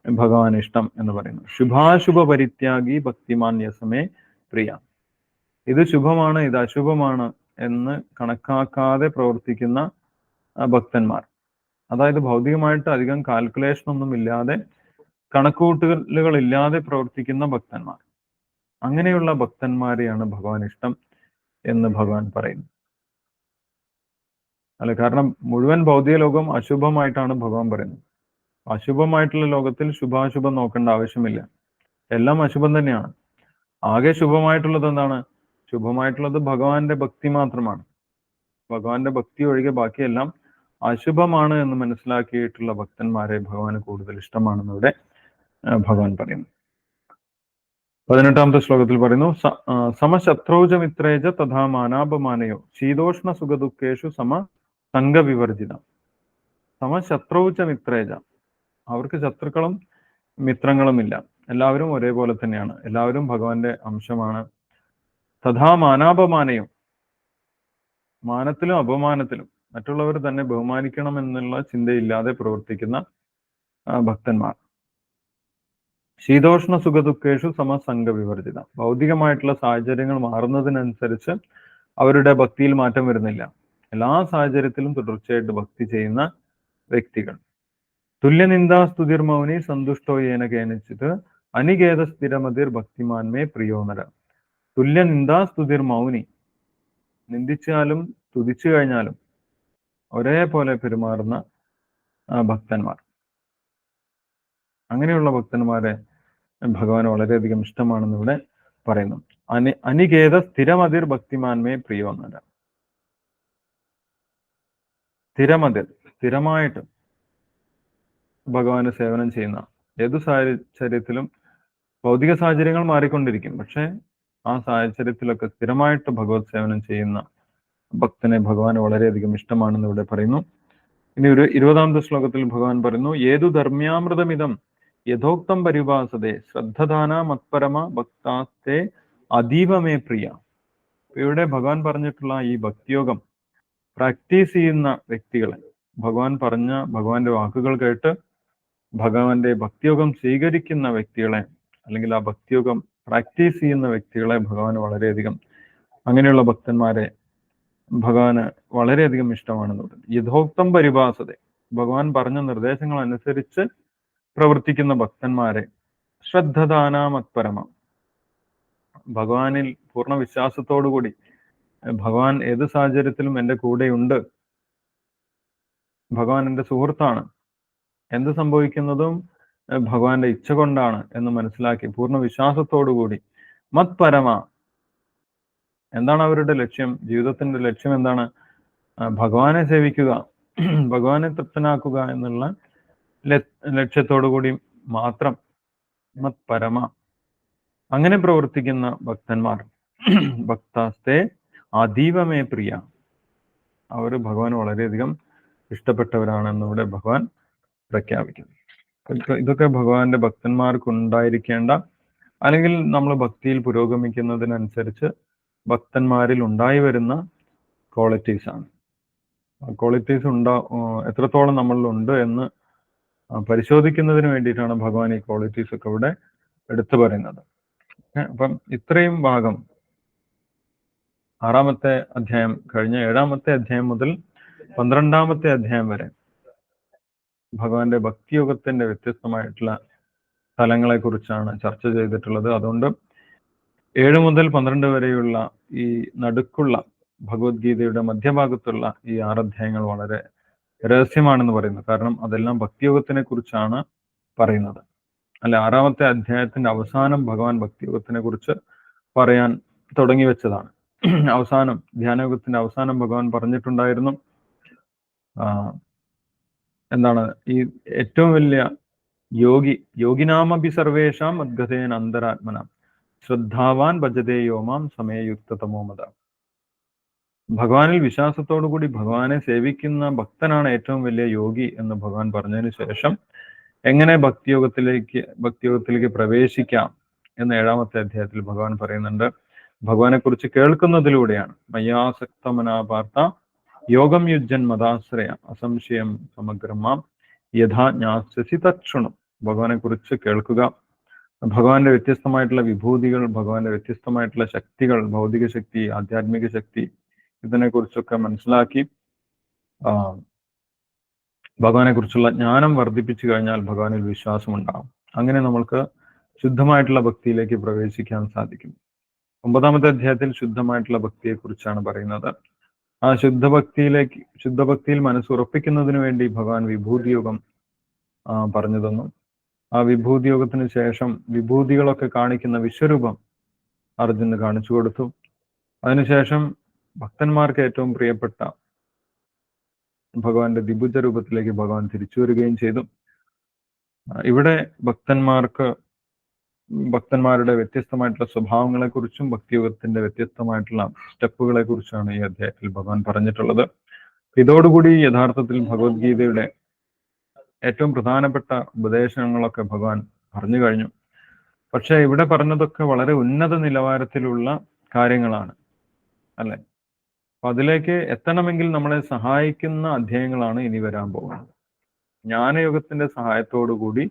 ഭഗവാൻ ഇഷ്ടം എന്ന് പറയുന്നത്. ശുഭാശുഭ പരിത്യാഗി ഭക്തിമാൻ യസമേ പ്രിയ. ഇത് ശുഭമാണ്, ഇത് അശുഭമാണ് എന്ന് കണക്കാക്കാതെ പ്രവർത്തിക്കുന്ന ഭക്തന്മാർ, അതായത് ഭൗതികമായിട്ട് അധികം കാൽക്കുലേഷൻ ഒന്നും ഇല്ലാതെ, കണക്കുകൂട്ടലുകൾ ഇല്ലാതെ പ്രവർത്തിക്കുന്ന ഭക്തന്മാർ, അങ്ങനെയുള്ള ഭക്തന്മാരെയാണ് ഭഗവാൻ ഇഷ്ടം എന്ന് ഭഗവാൻ പറയുന്നു. അല്ല, കാരണം മുഴുവൻ ഭൗതിക ലോകം അശുഭമായിട്ടാണ് ഭഗവാൻ പറയുന്നത്. അശുഭമായിട്ടുള്ള ലോകത്തിൽ ശുഭാശുഭം നോക്കേണ്ട ആവശ്യമില്ല, എല്ലാം അശുഭം തന്നെയാണ്. ആകെ ശുഭമായിട്ടുള്ളത് എന്താണ്? ശുഭമായിട്ടുള്ളത് ഭഗവാന്റെ ഭക്തി മാത്രമാണ്. ഭഗവാന്റെ ഭക്തി ഒഴികെ ബാക്കിയെല്ലാം അശുഭമാണ് എന്ന് മനസ്സിലാക്കിയിട്ടുള്ള ഭക്തന്മാരെ ഭഗവാന് കൂടുതൽ ഇഷ്ടമാണെന്ന് ഇവിടെ ഭഗവാൻ പറയുന്നു. 18-ാമത്തെ ശ്ലോകത്തിൽ പറയുന്നു, സമശത്രൗജമിത്രേജ തഥാ മാനാപമാനയോ ശീതോഷ്ണ സുഖദുഃഖേഷു സമ സംഘവിവർജിത. സമശത്രൗജമിത്രേജ, അവർക്ക് ശത്രുക്കളും മിത്രങ്ങളുമില്ല, എല്ലാവരും ഒരേപോലെ തന്നെയാണ്, എല്ലാവരും ഭഗവാന്റെ അംശമാണ്. തഥാ മാനാപമാനയും, മാനത്തിലും അപമാനത്തിലും മറ്റുള്ളവർ തന്നെ ബഹുമാനിക്കണം എന്നുള്ള ചിന്തയില്ലാതെ പ്രവർത്തിക്കുന്ന ഭക്തന്മാർ. ശീതോഷ്ണ സുഖദുഃഖേഷു സമസംഘ വിവർജിത, ഭൗതികമായിട്ടുള്ള സാഹചര്യങ്ങൾ മാറുന്നതിനനുസരിച്ച് അവരുടെ ഭക്തിയിൽ മാറ്റം വരുന്നില്ല, എല്ലാ സാഹചര്യത്തിലും തുടർച്ചയായിട്ട് ഭക്തി ചെയ്യുന്ന വ്യക്തികൾ. തുല്യനിന്ദാസ്തുതിർ മൗനി സന്തുഷ്ടോ ഏന കേനച്ചിത് അനികേത സ്ഥിരമതിർ ഭക്തിമാൻമേ പ്രിയോനര. തുല്യനിന്ദാസ്തുതിർ മൗനി, നിന്ദിച്ചാലും സ്തുതിച്ചു കഴിഞ്ഞാലും ഒരേപോലെ പെരുമാറുന്ന ഭക്തന്മാർ, അങ്ങനെയുള്ള ഭക്തന്മാരെ ഭഗവാൻ വളരെയധികം ഇഷ്ടമാണെന്ന് ഇവിടെ പറയുന്നു. അനികേത സ്ഥിരമതിർ ഭക്തിമാൻമേ പ്രിയോന്നര. സ്ഥിരമതിർ, സ്ഥിരമായിട്ട് ഭഗവാന് സേവനം ചെയ്യുന്ന, ഏതു സാഹചര്യത്തിലും, ഭൗതിക സാഹചര്യങ്ങൾ മാറിക്കൊണ്ടിരിക്കും, പക്ഷെ ആ സാഹചര്യത്തിലൊക്കെ സ്ഥിരമായിട്ട് ഭഗവത് സേവനം ചെയ്യുന്ന ഭക്തനെ ഭഗവാൻ വളരെയധികം ഇഷ്ടമാണെന്ന് ഇവിടെ പറയുന്നു. ഇനി ഒരു 20-ാമത്തെ ശ്ലോകത്തിൽ ഭഗവാൻ പറയുന്നു, ഏതു ധർമ്മ്യാമൃതമിതം യഥോക്തം പരിഭാസതേ ശ്രദ്ധദാന മത്പരമ ഭക്താസ്തേ അതീവമേ പ്രിയ. ഇവിടെ ഭഗവാൻ പറഞ്ഞിട്ടുള്ള ഈ ഭക്തിയോഗം പ്രാക്ടീസ് ചെയ്യുന്ന വ്യക്തികളെ, ഭഗവാന്റെ വാക്കുകൾ കേട്ട് ഭഗവാന്റെ ഭക്തിയോഗം സ്വീകരിക്കുന്ന വ്യക്തികളെ, അല്ലെങ്കിൽ ആ ഭക്തിയോഗം പ്രാക്ടീസ് ചെയ്യുന്ന വ്യക്തികളെ ഭഗവാൻ വളരെയധികം അങ്ങനെയുള്ള ഭക്തന്മാരെ ഭഗവാന് വളരെയധികം ഇഷ്ടമാണെന്ന് പറയുന്നത്. യഥോക്തം പരിഭാസത, ഭഗവാൻ പറഞ്ഞ നിർദ്ദേശങ്ങൾ അനുസരിച്ച് പ്രവർത്തിക്കുന്ന ഭക്തന്മാരെ ശ്രദ്ധദാനാമത്പരമ, ഭഗവാനിൽ പൂർണ്ണ വിശ്വാസത്തോടുകൂടി ഭഗവാൻ ഏത് സാഹചര്യത്തിലും എൻ്റെ കൂടെയുണ്ട്, ഭഗവാൻ എൻ്റെ സുഹൃത്താണ്, എന്ത് സംഭവിക്കുന്നതും ഭഗവാന്റെ ഇച്ഛ കൊണ്ടാണ് എന്ന് മനസ്സിലാക്കി പൂർണ്ണ വിശ്വാസത്തോടുകൂടി മത് പരമ, എന്താണ് അവരുടെ ലക്ഷ്യം, ജീവിതത്തിന്റെ ലക്ഷ്യം എന്താണ്? ഭഗവാനെ സേവിക്കുക, ഭഗവാനെ തൃപ്തനാക്കുക എന്നുള്ള ലക്ഷ്യത്തോടു കൂടി മാത്രം മത് പരമ, അങ്ങനെ പ്രവർത്തിക്കുന്ന ഭക്തന്മാർ ഭക്താസ്തേ അതീവമേ പ്രിയ, അവർ ഭഗവാൻ വളരെയധികം ഇഷ്ടപ്പെട്ടവരാണെന്നിവിടെ ഭഗവാൻ പ്രഖ്യാപിക്കുന്നു. ഇതൊക്കെ ഭഗവാന്റെ ഭക്തന്മാർക്ക് ഉണ്ടായിരിക്കേണ്ട, അല്ലെങ്കിൽ നമ്മൾ ഭക്തിയിൽ പുരോഗമിക്കുന്നതിനനുസരിച്ച് ഭക്തന്മാരിൽ ഉണ്ടായി വരുന്ന ക്വാളിറ്റീസ് ആണ്. ക്വാളിറ്റീസ് എത്രത്തോളം നമ്മളിലുണ്ട് എന്ന് പരിശോധിക്കുന്നതിന് വേണ്ടിയിട്ടാണ് ഭഗവാൻ ഈ ക്വാളിറ്റീസ് ഒക്കെ ഇവിടെ എടുത്തു പറയുന്നത്. അപ്പം ഇത്രയും ഭാഗം 6-ാമത്തെ അധ്യായം കഴിഞ്ഞ 7-ാമത്തെ അധ്യായം മുതൽ 12-ാമത്തെ അധ്യായം വരെ ഭഗവാന്റെ ഭക്തിയോഗത്തിന്റെ വ്യത്യസ്തമായിട്ടുള്ള തലങ്ങളെ കുറിച്ചാണ് ചർച്ച ചെയ്തിട്ടുള്ളത്. അതുകൊണ്ട് 7 മുതൽ 12 വരെയുള്ള ഈ നടുക്കുള്ള ഭഗവത്ഗീതയുടെ മധ്യഭാഗത്തുള്ള ഈ 6 അധ്യായങ്ങൾ വളരെ രഹസ്യമാണെന്ന് പറയുന്നു. കാരണം അതെല്ലാം ഭക്തിയോഗത്തിനെ കുറിച്ചാണ് പറയുന്നത്. അല്ലെ, 6-ാമത്തെ അധ്യായത്തിന്റെ അവസാനം ഭഗവാൻ ഭക്തിയോഗത്തിനെ കുറിച്ച് പറയാൻ തുടങ്ങി വെച്ചതാണ്. അവസാനം ധ്യാനയോഗത്തിന്റെ അവസാനം ഭഗവാൻ പറഞ്ഞിട്ടുണ്ടായിരുന്നു, എന്താണ്, ഈ ഏറ്റവും വലിയ യോഗിനാമഭി സർവേഷാം മദ്ഗതേന അന്തരാത്മന ശ്രദ്ധാവാൻ ഭജതേ യോമാം സമയയുക്തതമോമത. ഭഗവാനിൽ വിശ്വാസത്തോടുകൂടി ഭഗവാനെ സേവിക്കുന്ന ഭക്തനാണ് ഏറ്റവും വലിയ യോഗി എന്ന് ഭഗവാൻ പറഞ്ഞതിന് ശേഷം എങ്ങനെ ഭക്തിയോഗത്തിലേക്ക് പ്രവേശിക്കാം എന്ന് 7-ാമത്തെ അധ്യായത്തിൽ ഭഗവാൻ പറയുന്നുണ്ട്. ഭഗവാനെ കുറിച്ച് കേൾക്കുന്നതിലൂടെയാണ്. മയ്യാസക്തമനാപാർത്ത യോഗം യുജ്ജൻ മതാശ്രയ അസംശയം സമഗ്രമാം യഥാ ജ്ഞാസ്യസി തക്ഷണം. ഭഗവാനെ കുറിച്ച് കേൾക്കുക, ഭഗവാന്റെ വ്യത്യസ്തമായിട്ടുള്ള വിഭൂതികൾ, ഭഗവാന്റെ വ്യത്യസ്തമായിട്ടുള്ള ശക്തികൾ, ഭൗതിക ശക്തി, ആധ്യാത്മിക ശക്തി, ഇതിനെക്കുറിച്ചൊക്കെ മനസ്സിലാക്കി ഭഗവാനെ കുറിച്ചുള്ള ജ്ഞാനം വർദ്ധിപ്പിച്ചു കഴിഞ്ഞാൽ ഭഗവാനിൽ വിശ്വാസം ഉണ്ടാകും. അങ്ങനെ നമ്മൾക്ക് ശുദ്ധമായിട്ടുള്ള ഭക്തിയിലേക്ക് പ്രവേശിക്കാൻ സാധിക്കും. 9-ാമത്തെ അധ്യായത്തിൽ ശുദ്ധമായിട്ടുള്ള ഭക്തിയെ കുറിച്ചാണ് പറയുന്നത്. ആ ശുദ്ധഭക്തിയിൽ മനസ്സുറപ്പിക്കുന്നതിന് വേണ്ടി ഭഗവാൻ വിഭൂതിയോഗം പറഞ്ഞു തന്നു. ആ വിഭൂതിയോഗത്തിന് ശേഷം വിഭൂതികളൊക്കെ കാണിക്കുന്ന വിശ്വരൂപം അർജുന് കാണിച്ചു കൊടുത്തു. അതിനുശേഷം ഭക്തന്മാർക്ക് ഏറ്റവും പ്രിയപ്പെട്ട ഭഗവാന്റെ ദ്വിഭുജ രൂപത്തിലേക്ക് ഭഗവാൻ തിരിച്ചു വരികയും ചെയ്തു. ഇവിടെ ഭക്തന്മാരുടെ വ്യത്യസ്തമായിട്ടുള്ള സ്വഭാവങ്ങളെ കുറിച്ചും ഭക്തിയോഗത്തിന്റെ വ്യത്യസ്തമായിട്ടുള്ള സ്റ്റെപ്പുകളെ കുറിച്ചാണ് ഈ അധ്യായത്തിൽ ഭഗവാൻ പറഞ്ഞിട്ടുള്ളത്. ഇതോടുകൂടി യഥാർത്ഥത്തിൽ ഭഗവത്ഗീതയുടെ ഏറ്റവും പ്രധാനപ്പെട്ട ഉപദേശങ്ങളൊക്കെ ഭഗവാൻ പറഞ്ഞു കഴിഞ്ഞു. പക്ഷെ ഇവിടെ പറഞ്ഞതൊക്കെ വളരെ ഉന്നത നിലവാരത്തിലുള്ള കാര്യങ്ങളാണ്, അല്ലെ? അപ്പൊ അതിലേക്ക് എത്തണമെങ്കിൽ നമ്മളെ സഹായിക്കുന്ന അധ്യായങ്ങളാണ് ഇനി വരാൻ പോകുന്നത്. ജ്ഞാനയോഗത്തിന്റെ സഹായത്തോടു കൂടി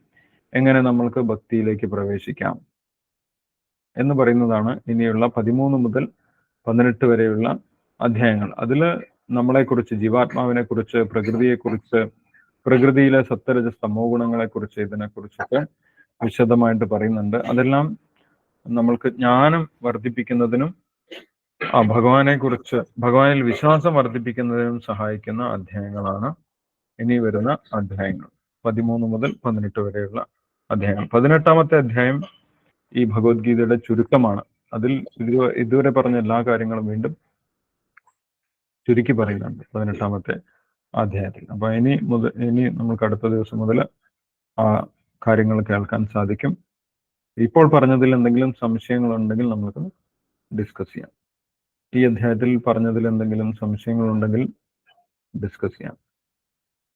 എങ്ങനെ നമ്മൾക്ക് ഭക്തിയിലേക്ക് പ്രവേശിക്കാം എന്ന് പറയുന്നതാണ് ഇനിയുള്ള 13 മുതൽ 18 വരെയുള്ള അധ്യായങ്ങൾ. അതിൽ നമ്മളെക്കുറിച്ച്, ജീവാത്മാവിനെ കുറിച്ച്, പ്രകൃതിയെക്കുറിച്ച്, പ്രകൃതിയിലെ സത്വരജ തമോ ഗുണങ്ങളെ കുറിച്ച്, ഇതിനെക്കുറിച്ചൊക്കെ വിശദമായിട്ട് പറയുന്നുണ്ട്. അതെല്ലാം നമ്മൾക്ക് ജ്ഞാനം വർദ്ധിപ്പിക്കുന്നതിനും ഭഗവാനിൽ വിശ്വാസം വർദ്ധിപ്പിക്കുന്നതിനും സഹായിക്കുന്ന അധ്യായങ്ങളാണ് ഇനി വരുന്ന അധ്യായങ്ങൾ. 13 മുതൽ 18 വരെയുള്ള അധ്യായങ്ങൾ. 18-ാമത്തെ അധ്യായം ഈ ഭഗവത്ഗീതയുടെ ചുരുക്കമാണ്. അതിൽ ഇതുവരെ പറഞ്ഞ എല്ലാ കാര്യങ്ങളും വീണ്ടും ചുരുക്കി പറയുന്നുണ്ട് 18-ാമത്തെ അധ്യായത്തിൽ. അപ്പൊ ഇനി നമുക്ക് അടുത്ത ദിവസം മുതൽ ആ കാര്യങ്ങൾ കേൾക്കാൻ സാധിക്കും. ഇപ്പോൾ പറഞ്ഞതിൽ എന്തെങ്കിലും സംശയങ്ങളുണ്ടെങ്കിൽ നമുക്ക് ഡിസ്കസ് ചെയ്യാം. ഈ അധ്യായത്തിൽ പറഞ്ഞതിൽ എന്തെങ്കിലും സംശയങ്ങളുണ്ടെങ്കിൽ ഡിസ്കസ് ചെയ്യാം.